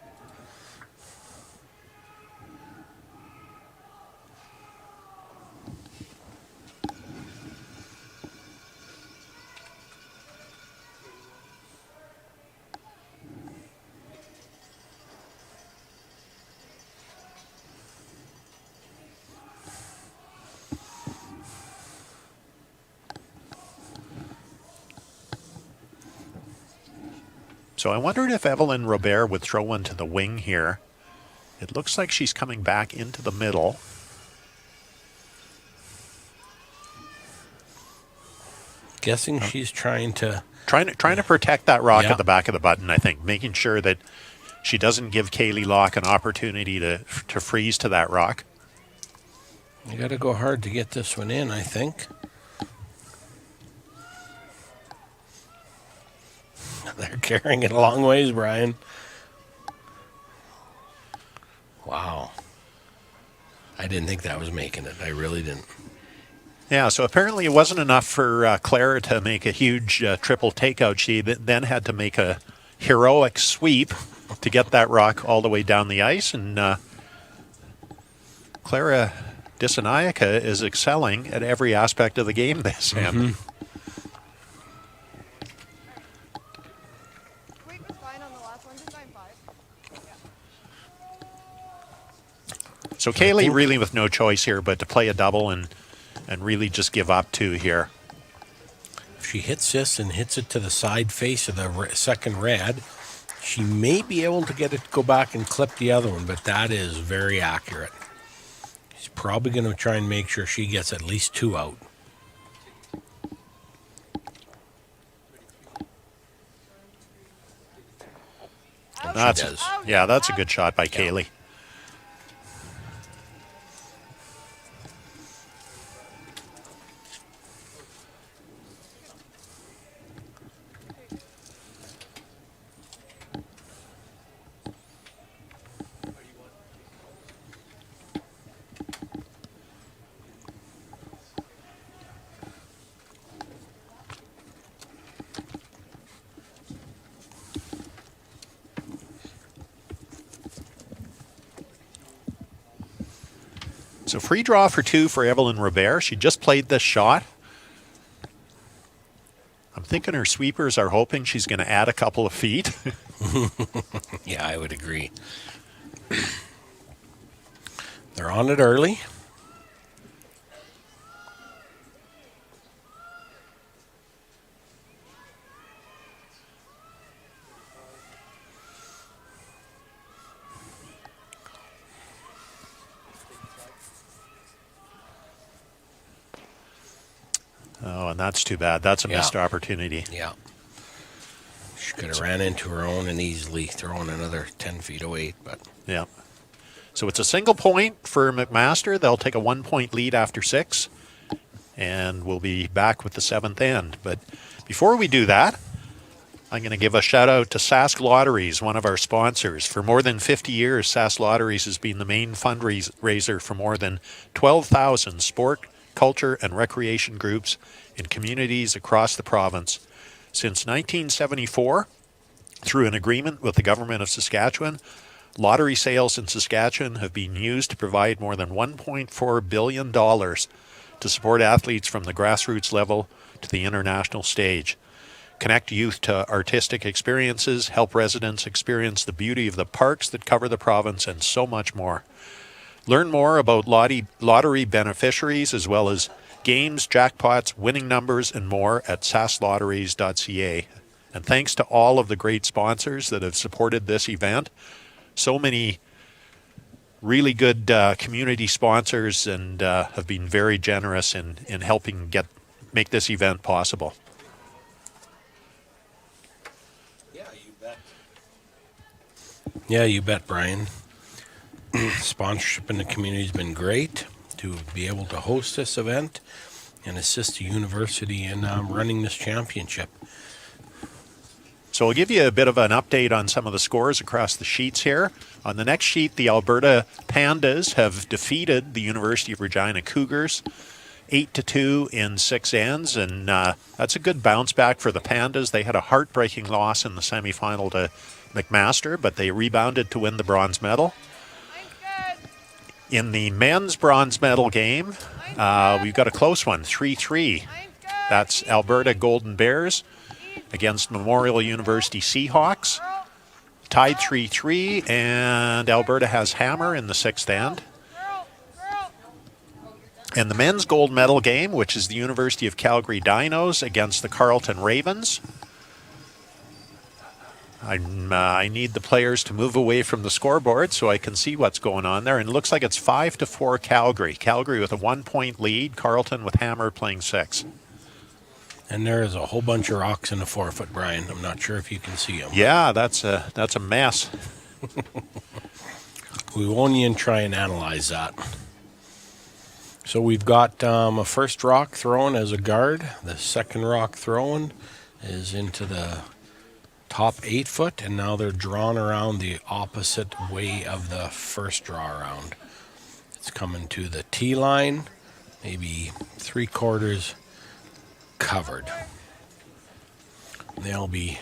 So I wondered if Evelyn Robert would throw one to the wing here. It looks like she's coming back into the middle. Guessing she's trying to protect that rock Yeah. at the back of the button, I think, making sure that she doesn't give Kaylee Locke an opportunity to freeze to that rock. You got to go hard to get this one in, I think. They're carrying it a long ways, Brian. Wow. I didn't think that was making it. I really didn't. Yeah, so apparently it wasn't enough for Clara to make a huge triple takeout. She then had to make a heroic sweep to get that rock all the way down the ice. And Clara Disanaika is excelling at every aspect of the game this end. Weight was fine on the last one. Just 9-5. So Kaylee really with no choice here but to play a double and really just give up 2 here. If she hits this and hits it to the side face of the second red, she may be able to get it to go back and clip the other one, but that is very accurate. She's probably going to try and make sure she gets at least 2 out. And she does. Yeah, that's a good shot by Kaylee. So free draw for 2 for Evelyn Robert. She just played this shot. I'm thinking her sweepers are hoping she's going to add a couple of feet. Yeah, I would agree. They're on it early. Oh, and that's too bad. That's a missed opportunity. Yeah. She could have ran into her own and easily thrown another 10 feet away, but... Yeah. So it's a single point for McMaster. They'll take a 1-point lead after 6, and we'll be back with the 7th end. But before we do that, I'm going to give a shout-out to Sask Lotteries, one of our sponsors. For more than 50 years, Sask Lotteries has been the main fundraiser for more than 12,000 sport, culture, and recreation groups in communities across the province. Since 1974, through an agreement with the Government of Saskatchewan, lottery sales in Saskatchewan have been used to provide more than $1.4 billion to support athletes from the grassroots level to the international stage, connect youth to artistic experiences, help residents experience the beauty of the parks that cover the province, and so much more. Learn more about lottery beneficiaries as well as games, jackpots, winning numbers, and more at sasslotteries.ca. And thanks to all of the great sponsors that have supported this event. So many really good community sponsors and have been very generous in helping make this event possible. Yeah, you bet, Brian. Sponsorship in the community has been great to be able to host this event and assist the university in running this championship. So I'll give you a bit of an update on some of the scores across the sheets here. On the next sheet, the Alberta Pandas have defeated the University of Regina Cougars 8-2 in 6 ends, and that's a good bounce back for the Pandas. They had a heartbreaking loss in the semifinal to McMaster, but they rebounded to win the bronze medal. In the men's bronze medal game, we've got a close one, 3-3. That's Alberta Golden Bears against Memorial University Seahawks. Tied 3-3, and Alberta has Hammer in the 6th end. And the men's gold medal game, which is the University of Calgary Dinos against the Carleton Ravens. I need the players to move away from the scoreboard so I can see what's going on there. And it looks like it's 5-4 Calgary. Calgary with a 1-point lead. Carleton with Hammer playing 6. And there is a whole bunch of rocks in the forefoot, Brian. I'm not sure if you can see them. Yeah, that's a mess. We won't even try and analyze that. So we've got a first rock thrown as a guard. The second rock thrown is into the top 8 foot, and now they're drawn around the opposite way of the first draw around. It's coming to the tee line, maybe 3/4 covered. They'll be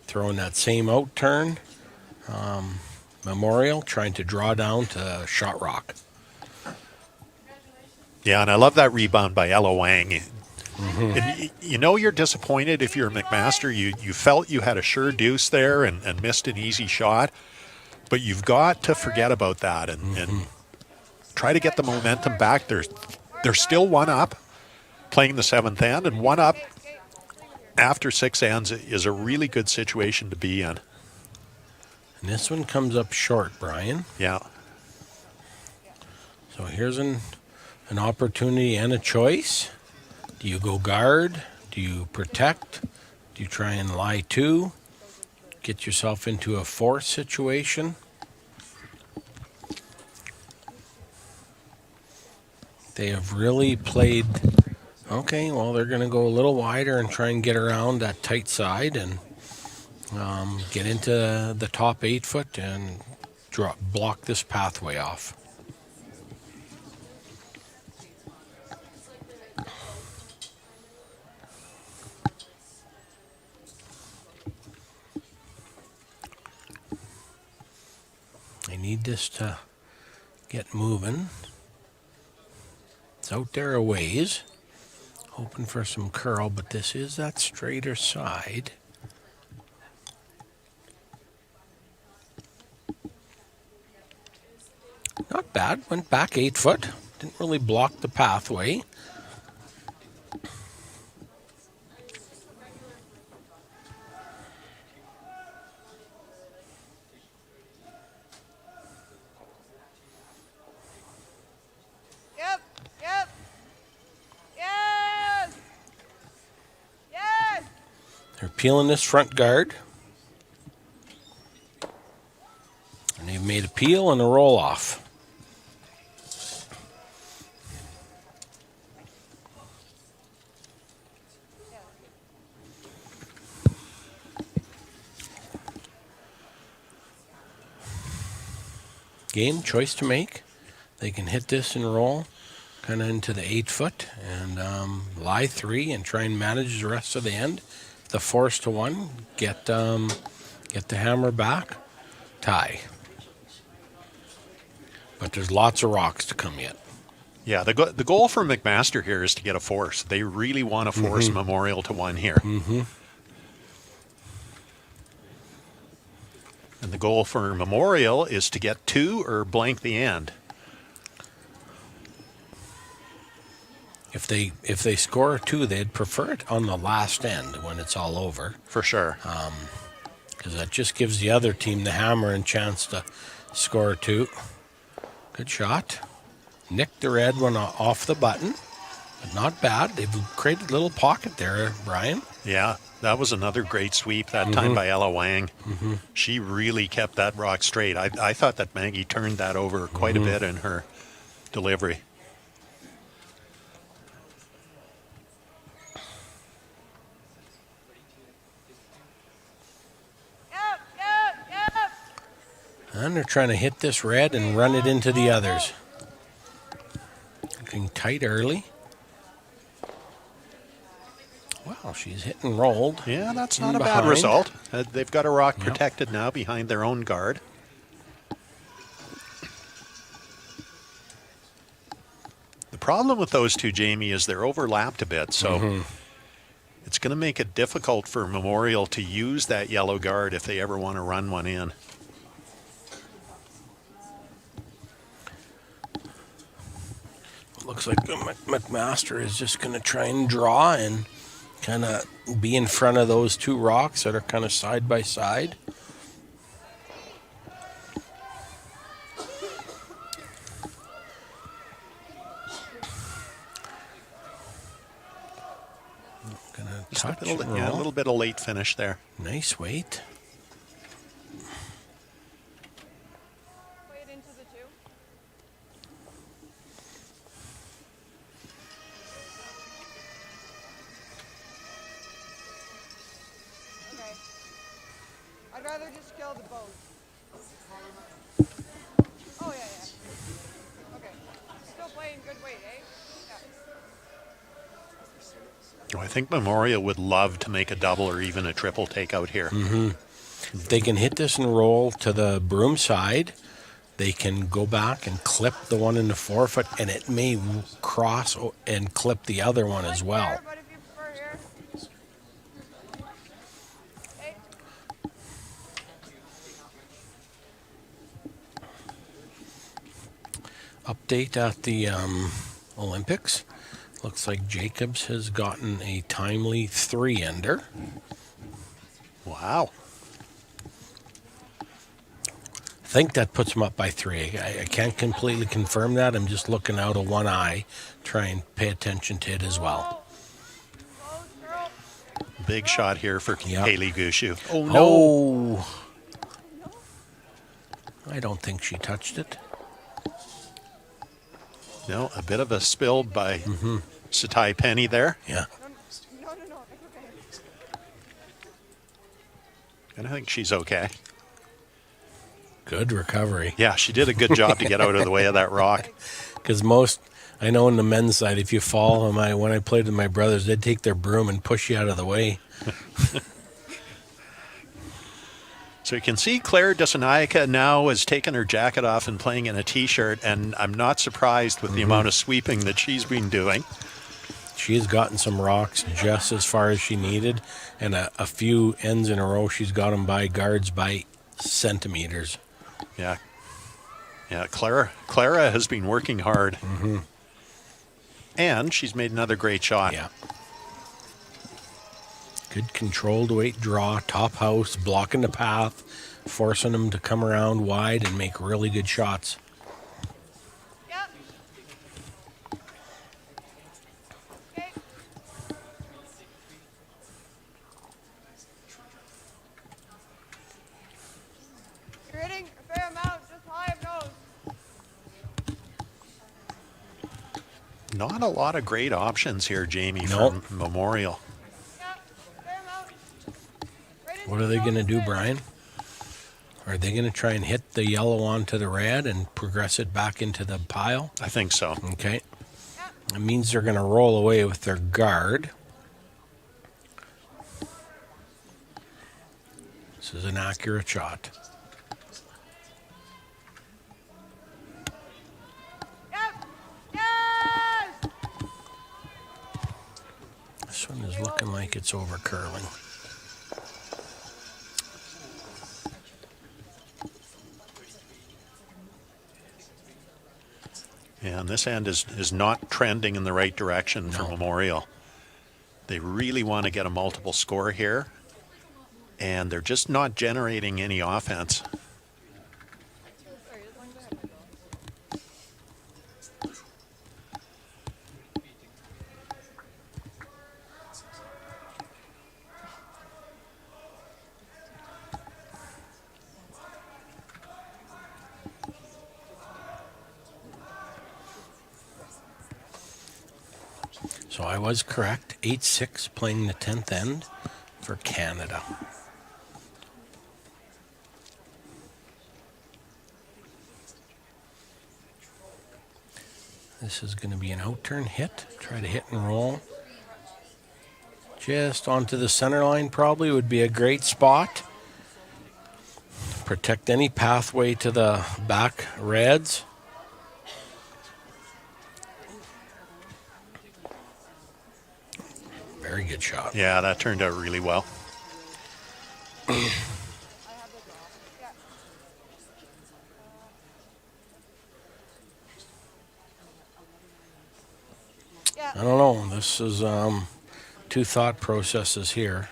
throwing that same out turn. Memorial trying to draw down to shot rock. Yeah, and I love that rebound by Ella Wang. And you know you're disappointed if you're McMaster. You felt you had a sure deuce there and missed an easy shot, but you've got to forget about that and try to get the momentum back. They're still 1 up, playing the 7th end, and 1 up after 6 ends is a really good situation to be in. And this one comes up short, Brian. Yeah. So here's an opportunity and a choice. Do you go guard? Do you protect? Do you try and lie to? Get yourself into a force situation? They have really played. Okay, well, they're going to go a little wider and try and get around that tight side and get into the top 8 foot and block this pathway off. I need this to get moving. It's out there a ways. Hoping for some curl, but this is that straighter side. Not bad. Went back 8 foot. Didn't really block the pathway. Yep. Yep. Yes. Yes. They're peeling this front guard. And they've made a peel and a roll off. Game choice to make. They can hit this and roll kind of into the 8 foot and lie 3 and try and manage the rest of the end. The force to 1, get the hammer back, tie. But there's lots of rocks to come yet. Yeah, the goal for McMaster here is to get a force. They really want to force Memorial to 1 here. And the goal for Memorial is to get 2 or blank the end. If they score 2, they'd prefer it on the last end when it's all over. For sure. Because that just gives the other team the hammer and chance to score 2. Good shot. Nicked the red one off the button, but not bad. They've created a little pocket there, Brian. Yeah, that was another great sweep that time by Ella Wang. She really kept that rock straight. I thought that Maggie turned that over quite a bit in her delivery. Yep. Yep. Yep. And they're trying to hit this red and run it into the others. Looking tight early. Wow, she's hit and rolled. Yeah, that's not a bad result. They've got a rock protected now behind their own guard. The problem with those two, Jamie, is they're overlapped a bit, so it's going to make it difficult for Memorial to use that yellow guard if they ever want to run one in. Looks like McMaster is just going to try and draw and kind of be in front of those 2 rocks that are kind of side by side. Gonna touch and roll. Yeah, a little bit of late finish there. Nice weight. Wait into the 2. Okay. I'd rather just kill the boat. Oh, yeah, yeah. Okay. Still playing good weight, eh? Yeah. I think Memorial would love to make a double or even a triple takeout here. If they can hit this and roll to the broom side, they can go back and clip the one in the 4 foot, and it may cross and clip the other one as well. But if you prefer here. Hey. Update at the Olympics. Looks like Jacobs has gotten a timely 3-ender. Wow. I think that puts him up by 3. I can't completely confirm that. I'm just looking out of one eye, try and pay attention to it as well. Big shot here for Yep. Kaylee Gushu. Oh, no. Oh. I don't think she touched it. No, a bit of a spill by Satai Penny there. Yeah. No, it's okay. And I think she's okay. Good recovery. Yeah, she did a good job to get out of the way of that rock. Because I know in the men's side, if you fall, when I played with my brothers, they'd take their broom and push you out of the way. So you can see Claire Desanaika now has taken her jacket off and playing in a T-shirt, and I'm not surprised with the amount of sweeping that she's been doing. She's gotten some rocks just as far as she needed, and a few ends in a row, she's got them by guards by centimeters. Yeah. Yeah, Clara has been working hard. And she's made another great shot. Yeah. Good controlled weight draw, top house, blocking the path, forcing them to come around wide and make really good shots. Yep. Okay. You're hitting a fair amount, just high of nose. Not a lot of great options here, Jamie, Nope. from Memorial. Yep, fair amount. Right into What are they going to do, nose. Brian? Are they going to try and hit the yellow onto the red and progress it back into the pile? I think so. Okay. It means they're going to roll away with their guard. This is an accurate shot. Yep. Yes! This one is looking like it's over curling. Yeah, and this end is not trending in the right direction for Memorial. They really want to get a multiple score here, and they're just not generating any offense. So I was correct. 8-6 playing the 10th end for Canada. This is going to be an out-turn hit. Try to hit and roll. Just onto the center line probably would be a great spot. Protect any pathway to the back reds. Very good shot. Yeah, that turned out really well. I don't know. This is two thought processes here.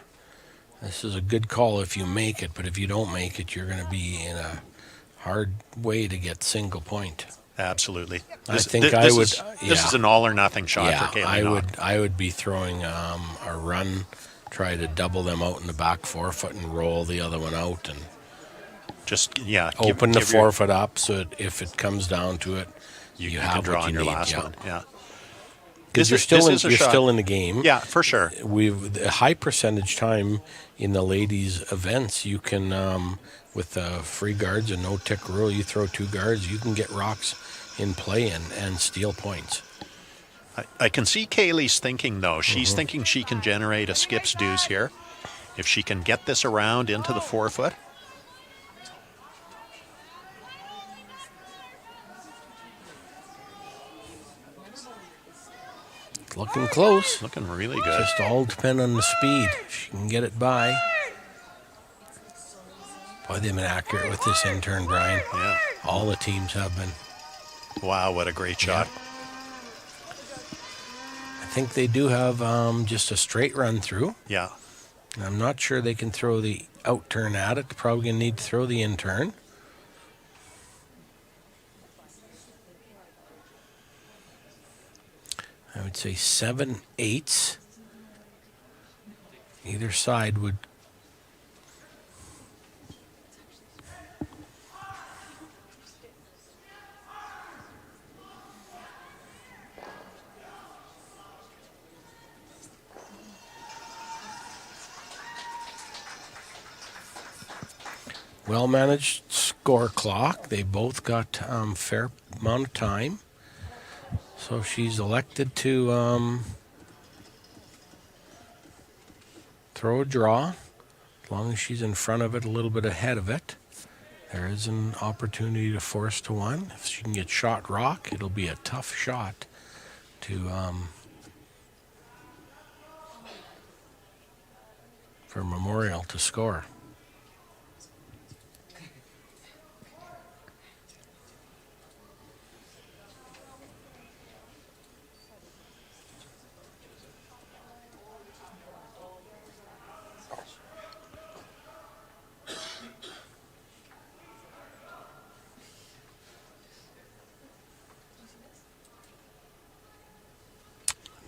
This is a good call if you make it, but if you don't make it, you're going to be in a hard way to get single point. Absolutely. I think I would. This is an all or nothing shot for Kaylee. I would be throwing a run, try to double them out in the back forefoot and roll the other one out, and just open the forefoot up so that if it comes down to it, you have can draw what on you your need. last one. Yeah. Because you're still in the game. Yeah, for sure. We've a high percentage time in the ladies' events. You can, with free guards and no tick rule, you throw 2 guards, you can get rocks in play and steal points. I can see Kaylee's thinking, though. She's thinking she can generate a skips deuce here. If she can get this around into the forefoot. Looking close. Looking really good. Just all depend on the speed. If she can get it by. Boy, they've been accurate with this intern, Brian. Yeah. All the teams have been. Wow, what a great shot. I think they do have just a straight run through. Yeah. And I'm not sure they can throw the out turn at it. Probably going to need to throw the in turn. I would say 7/8. Either side would. Well-managed score clock. They both got fair amount of time. So she's elected to throw a draw. As long as she's in front of it, a little bit ahead of it. There is an opportunity to force to one. If she can get shot rock, it'll be a tough shot to for Memorial to score.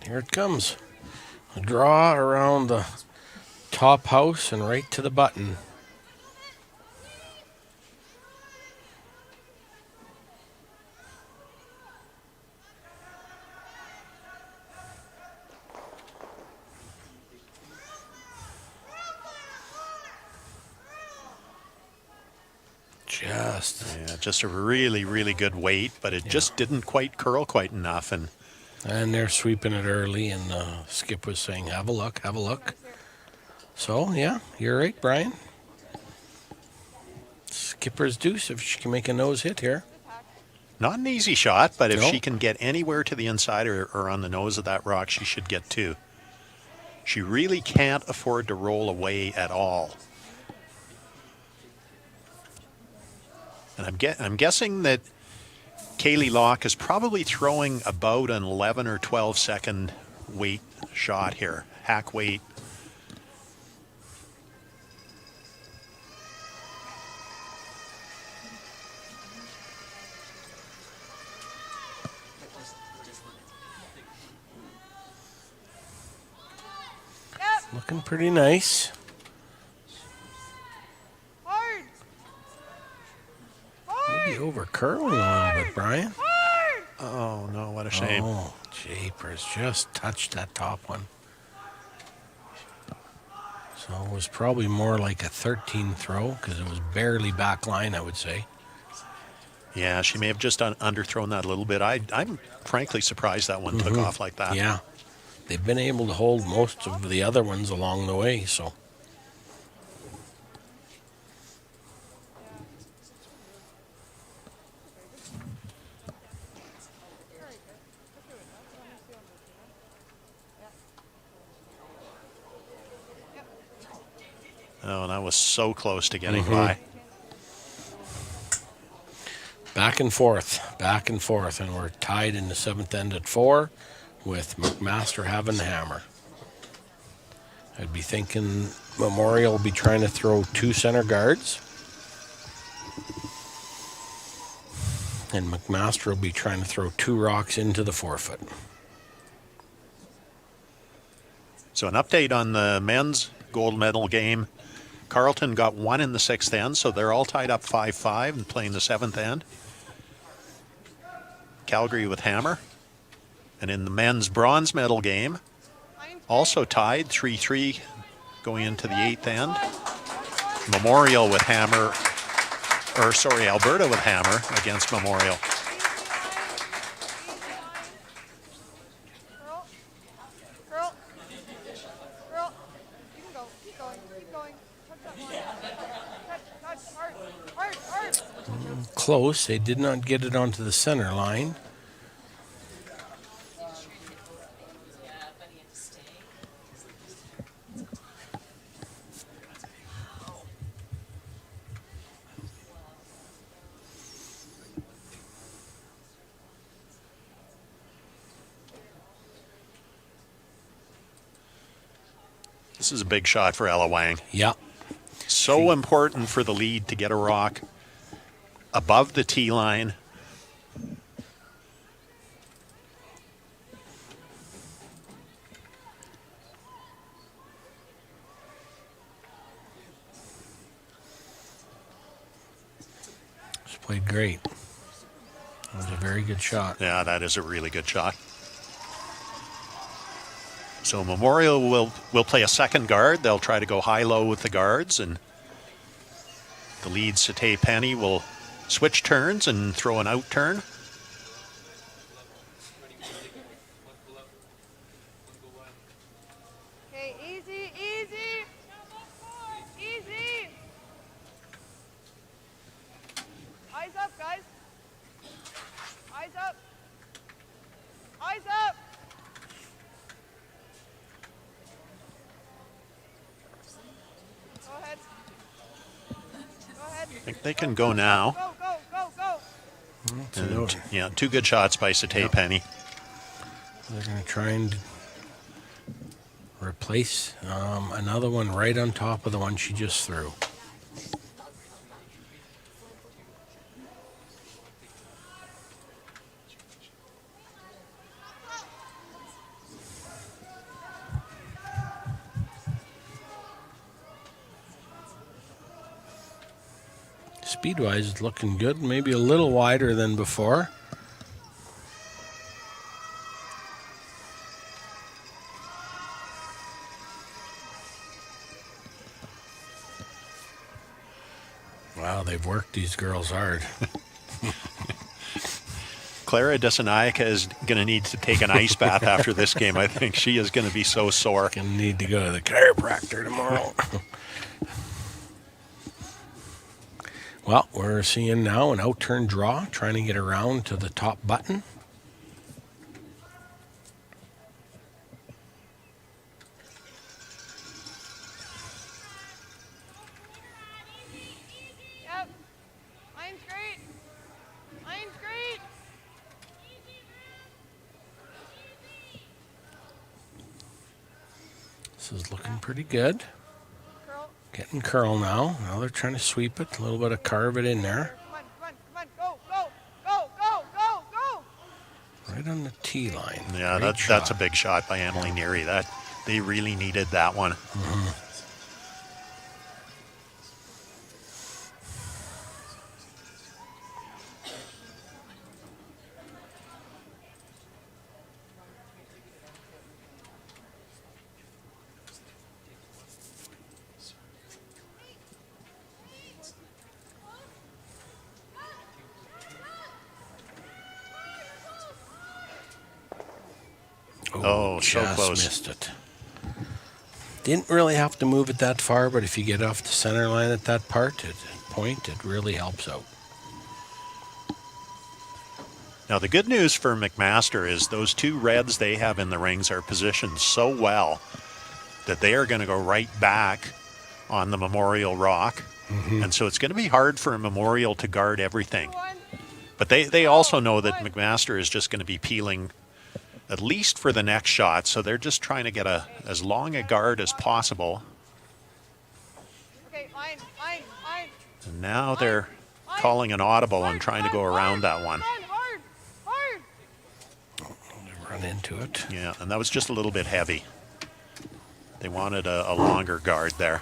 Here it comes. A draw around the top house and right to the button. Just a really, really good weight, but it just didn't quite curl quite enough. And they're sweeping it early, and Skip was saying, have a look, have a look. So, yeah, you're right, Brian. Skipper's deuce if she can make a nose hit here. Not an easy shot, but if she can get anywhere to the inside or on the nose of that rock, she should get two. She really can't afford to roll away at all. And I'm guessing that Kaylee Locke is probably throwing about an 11 or 12 second weight shot here, hack weight. Looking pretty nice. Hard. Maybe over curling a little bit, Brian. Oh no, what a shame. Oh, jeepers, just touched that top one. So it was probably more like a 13 throw because it was barely back line, I would say. Yeah, she may have just underthrown that a little bit. I'm frankly surprised that one took off like that. Yeah. They've been able to hold most of the other ones along the way, so. Oh, that was so close to getting by. Back and forth, and we're tied in the seventh end at 4 with McMaster having the hammer. I'd be thinking Memorial will be trying to throw 2 center guards, and McMaster will be trying to throw 2 rocks into the 4-foot. So an update on the men's gold medal game. Carleton got 1 in the 6th end, so they're all tied up 5-5 and playing the 7th end. Calgary with hammer. And in the men's bronze medal game, also tied 3-3 going into the 8th end. Memorial with hammer, Alberta with hammer against Memorial. Girl. You can go. Keep going. Touch that one. Touch. Hard. Close. They did not get it onto the center line. This is a big shot for Ella Wang. Yeah. So important for the lead to get a rock above the tee line. She's played great. It was a very good shot. Yeah, that is a really good shot. So Memorial will play a second guard. They'll try to go high-low with the guards, and the lead, Sate Penny, will switch turns and throw an out turn. Okay, easy, easy. Easy. Eyes up, guys. Eyes up. Eyes up. Go ahead. Go ahead. I think they can go now. Go, go, go, go. And, yeah, 2 good shots by Sate Penny. They're going to try and replace another one right on top of the one she just threw. Speed-wise, it's looking good. Maybe a little wider than before. Wow, they've worked these girls hard. Clara Desanayaka is going to need to take an ice bath after this game. I think she is going to be so sore. Gonna need to go to the chiropractor tomorrow. Well, we're seeing now an out-turn draw, trying to get around to the top button. Yep. Line's great. Line's great. This is looking pretty good. Curl. Getting curl now. Now they're trying to sweep it, a little bit of carve it in there. Come on, come on, come on. Go, go, go, go, go, go. Right on the tee line. Yeah, Great that's a shot. big shot by Emily Neary. That they really needed that one. Oh, so just close. Missed it. Didn't really have to move it that far, but if you get off the center line at that point, it really helps out. Now, the good news for McMaster is those 2 reds they have in the rings are positioned so well that they are going to go right back on the Memorial rock. And so it's going to be hard for a Memorial to guard everything. But they also know that McMaster is just going to be peeling at least for the next shot, so they're just trying to get as long a guard as possible. Okay, line, line, line. And now they're calling an audible and trying to go around that one. Hard, hard. They run into it. Yeah, and that was just a little bit heavy. They wanted a longer guard there.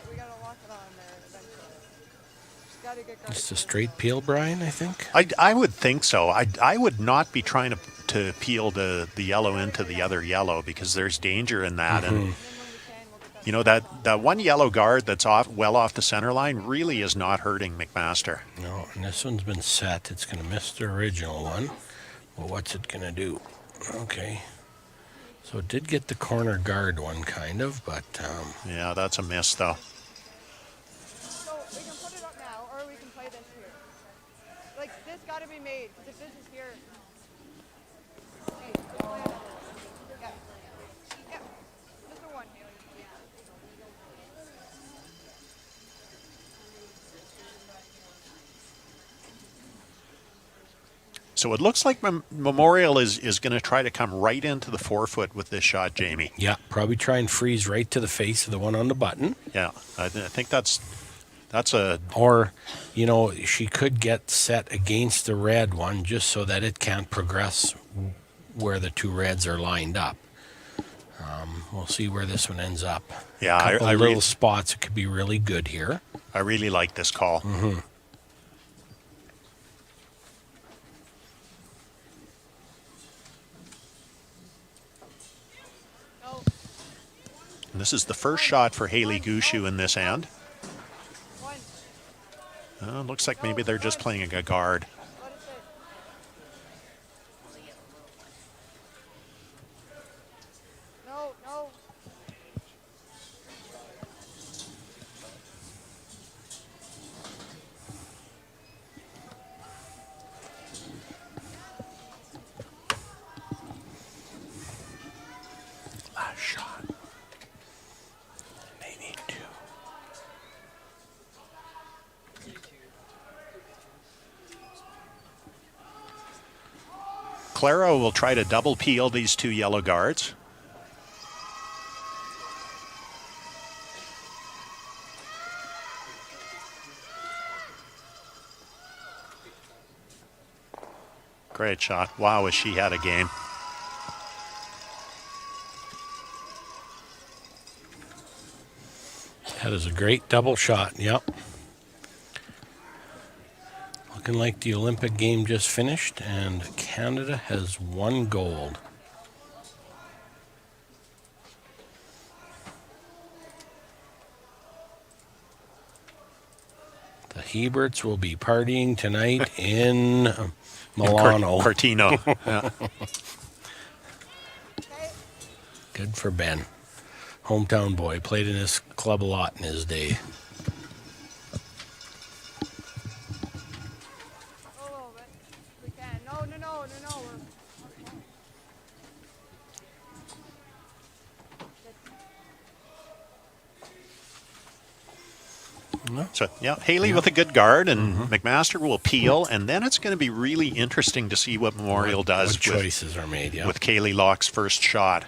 We gotta lock it on there eventually. Just gotta get guarded. Just a straight peel, Brian, I think. I would think so. I would not be trying to peel the yellow into the other yellow because there's danger in that. And you know that one yellow guard that's well off the center line really is not hurting McMaster. No, and this one's been set. It's going to miss the original one. Well, what's it going to do? Okay. So it did get the corner guard one, kind of, but Yeah, that's a miss though. So we can put it up now, or we can play this here. Like this gotta be made, because if this is here. Hey, just play it. Yeah. Yeah. Just a one. So it looks like Memorial is going to try to come right into the forefoot with this shot, Jamie. Yeah, probably try and freeze right to the face of the one on the button. Yeah, I think that's a... Or, you know, she could get set against the red one just so that it can't progress where the two reds are lined up. We'll see where this one ends up. Yeah, a couple little spots. It could be really good here. I really like this call. Mm-hmm. And this is the first shot for Haley Gushu in this end. Looks like maybe they're just playing a guard. No. Last shot. They need to. Clara will try to double peel these two yellow guards. Great shot. Wow, has she had a game. That is a great double shot. Yep. Looking like the Olympic game just finished, and Canada has won gold. The Heberts will be partying tonight in Milano. Cortino. Yeah. Good for Ben. Hometown boy. Played in his club a lot in his day. We can. No. So, yeah, Haley with a good guard, and McMaster will peel, and then it's going to be really interesting to see what Memorial does What choices are made, yeah. with Kaylee Locke's first shot.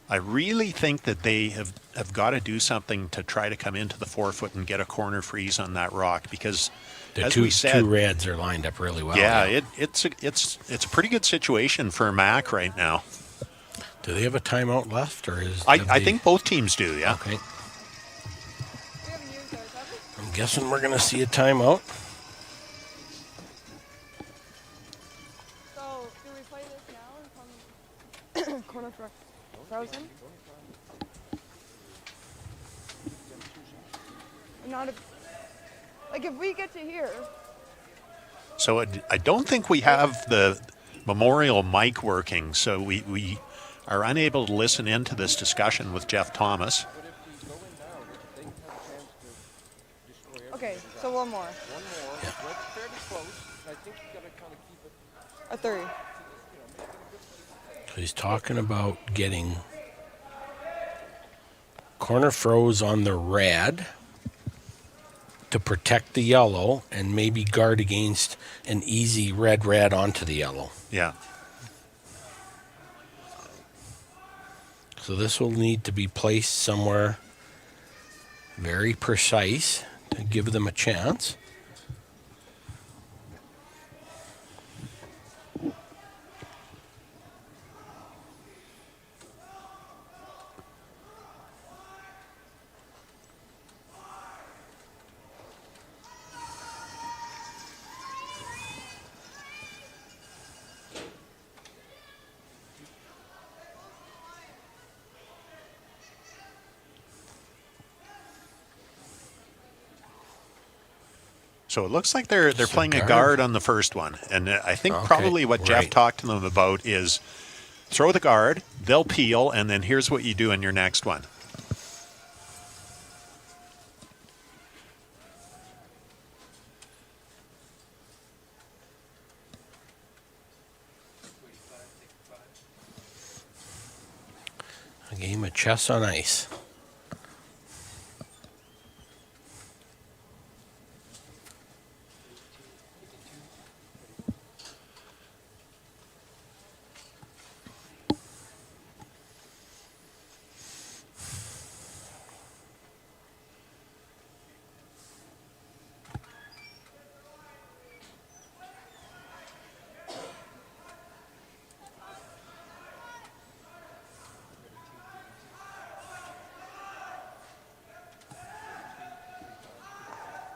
I really think that they have got to do something to try to come into the forefoot and get a corner freeze on that rock, because The as two we said, reds are lined up really well. yeah, it's a pretty good situation for Mac right now. Do they have a timeout left, or is? I think both teams do. Yeah. Okay. I'm guessing we're going to see a timeout. So, do we play this now and come corner for frozen? Not like if we get to here. So I don't think we have the Memorial mic working, so we are unable to listen into this discussion with Jeff Thomas. Okay, so one more. Yeah. A 30. So he's talking about getting corner froze on the red to protect the yellow and maybe guard against an easy red onto the yellow. Yeah. So this will need to be placed somewhere very precise to give them a chance. So it looks like they're playing a guard on the first one, and I think probably what Jeff talked to them about is throw the guard, they'll peel, and then here's what you do in your next one. A game of chess on ice.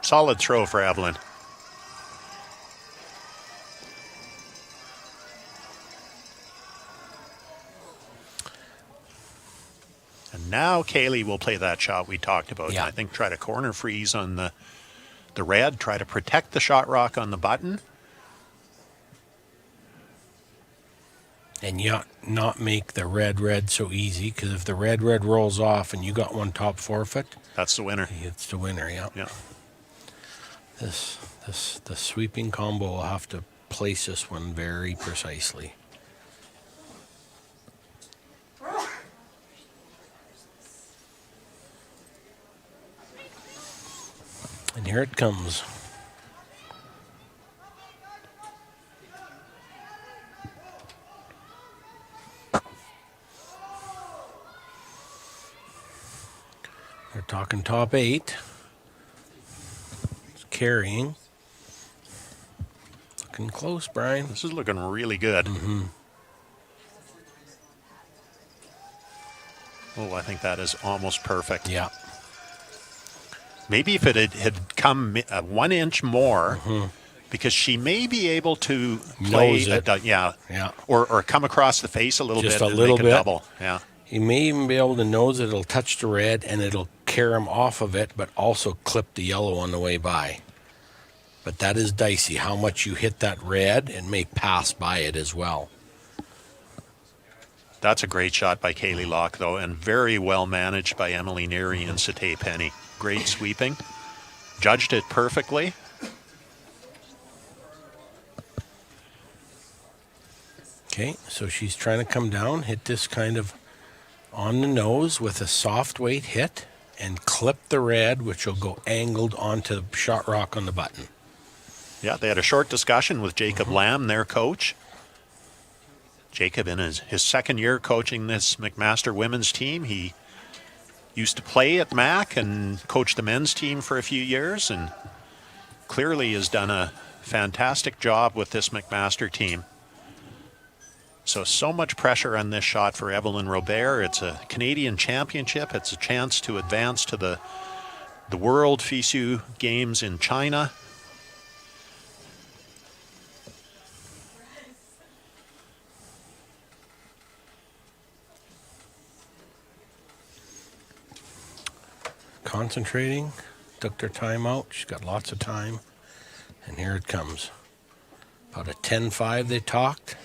Solid throw for Evelyn. And now Kaylee will play that shot we talked about. Yeah. I think try to corner freeze on the red, try to protect the shot rock on the button. And not make the red so easy, because if the red rolls off and you got one top forfeit, That's the winner. it's the winner. Yeah. Yeah. The sweeping combo will have to place this one very precisely. And here it comes. We're talking top 8. It's carrying. Looking close, Brian. This is looking really good. Oh, I think that is almost perfect. Yeah. Maybe if it had come 1 inch more, because she may be able to play, Nose it. yeah, or come across the face a little Just bit a and little make bit. a double. Yeah. You may even be able to nose it. It'll touch the red and it'll carry him off of it, but also clip the yellow on the way by. But that is dicey. How much you hit that red, it may pass by it as well. That's a great shot by Kaylee Locke, though, and very well managed by Emily Neary and Sate Penny. Great sweeping. Judged it perfectly. Okay, so she's trying to come down, hit this kind of on the nose with a soft weight hit, and clip the red, which will go angled onto the shot rock on the button. Yeah, they had a short discussion with Jacob Lamb, their coach. Jacob, in his second year coaching this McMaster women's team, he used to play at Mac and coached the men's team for a few years, and clearly has done a fantastic job with this McMaster team. So much pressure on this shot for Evelyn Robert. It's a Canadian championship. It's a chance to advance to the World FISU Games in China. Concentrating, took their time out. She's got lots of time. And here it comes. About a 10-5 they talked.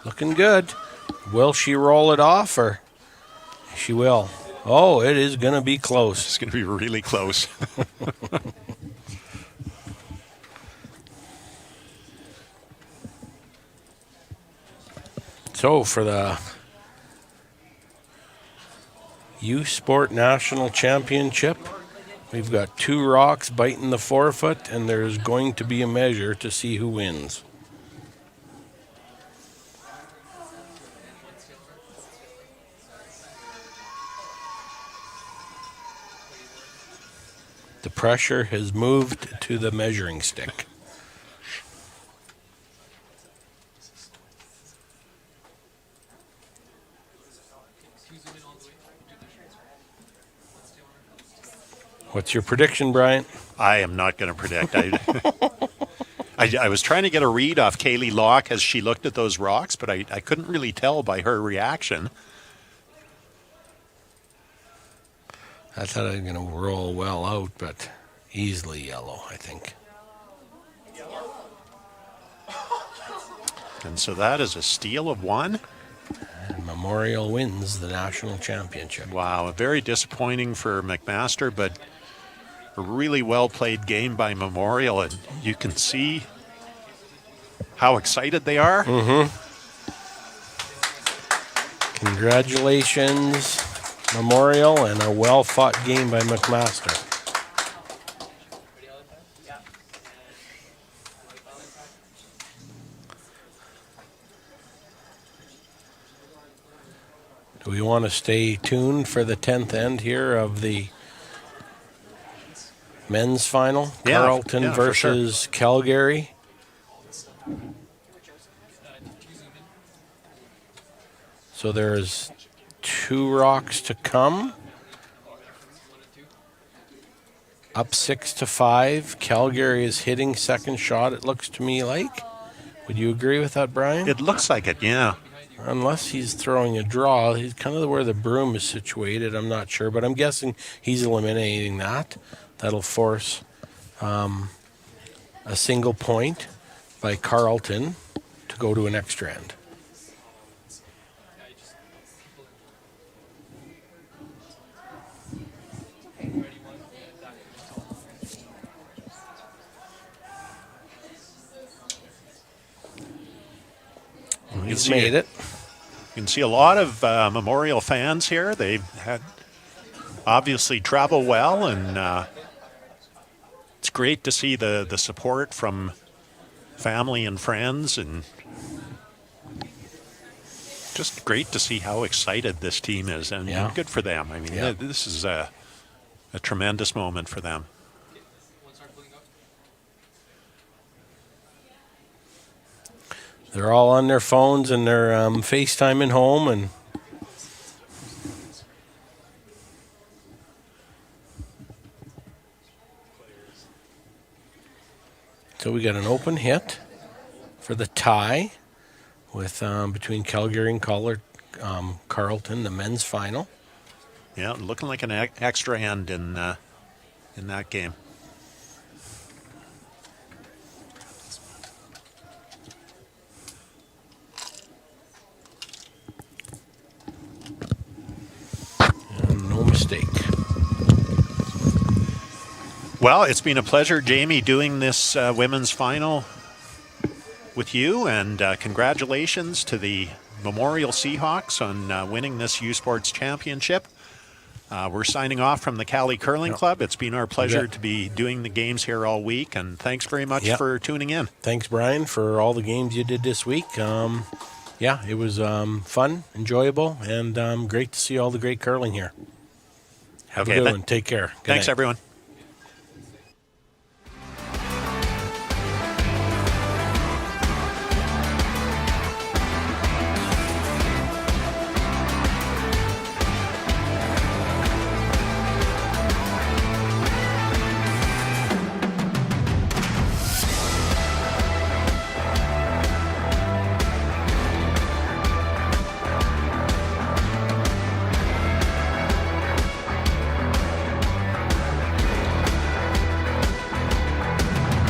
Looking good. Will she roll it off, or she will? Oh, it is going to be close. It's going to be really close. So for the U Sport National Championship, we've got 2 rocks biting the forefoot, and there's going to be a measure to see who wins. The pressure has moved to the measuring stick. What's your prediction, Brian? I am not going to predict. I was trying to get a read off Kaylee Locke as she looked at those rocks, but I couldn't really tell by her reaction. I thought I was going to roll well out, but easily yellow, I think. And so that is a steal of 1. And Memorial wins the national championship. Wow, very disappointing for McMaster, but a really well-played game by Memorial, and you can see how excited they are. Congratulations, Memorial, and a well-fought game by McMaster. Do we want to stay tuned for the 10th end here of the men's final? Yeah, Carleton for sure. versus Calgary. So there's 2 rocks to come. Up 6-5. Calgary is hitting second shot, it looks to me like. Would you agree with that, Brian? It looks like it, yeah. Unless he's throwing a draw. He's kind of where the broom is situated. I'm not sure, but I'm guessing he's eliminating that. That'll force a single point by Carlton to go to an extra end. He's made it. You can see a lot of Memorial fans here. They had obviously traveled well, and it's great to see the support from family and friends, and just great to see how excited this team is, and good for them. I mean, this is a tremendous moment for them. They're all on their phones and they're FaceTiming home, and so we got an open hit for the tie with between Calgary and Carlton, the men's final. Yeah, looking like an extra end in that game. No mistake. Well, it's been a pleasure, Jamie, doing this women's final with you, and congratulations to the Memorial Seahawks on winning this U Sports Championship. We're signing off from the Cali Curling Club. It's been our pleasure to be doing the games here all week, and thanks very much for tuning in. Thanks, Brian, for all the games you did this week. It was fun, enjoyable, and great to see all the great curling here. Have a good one. Take care. Good Thanks, night. everyone.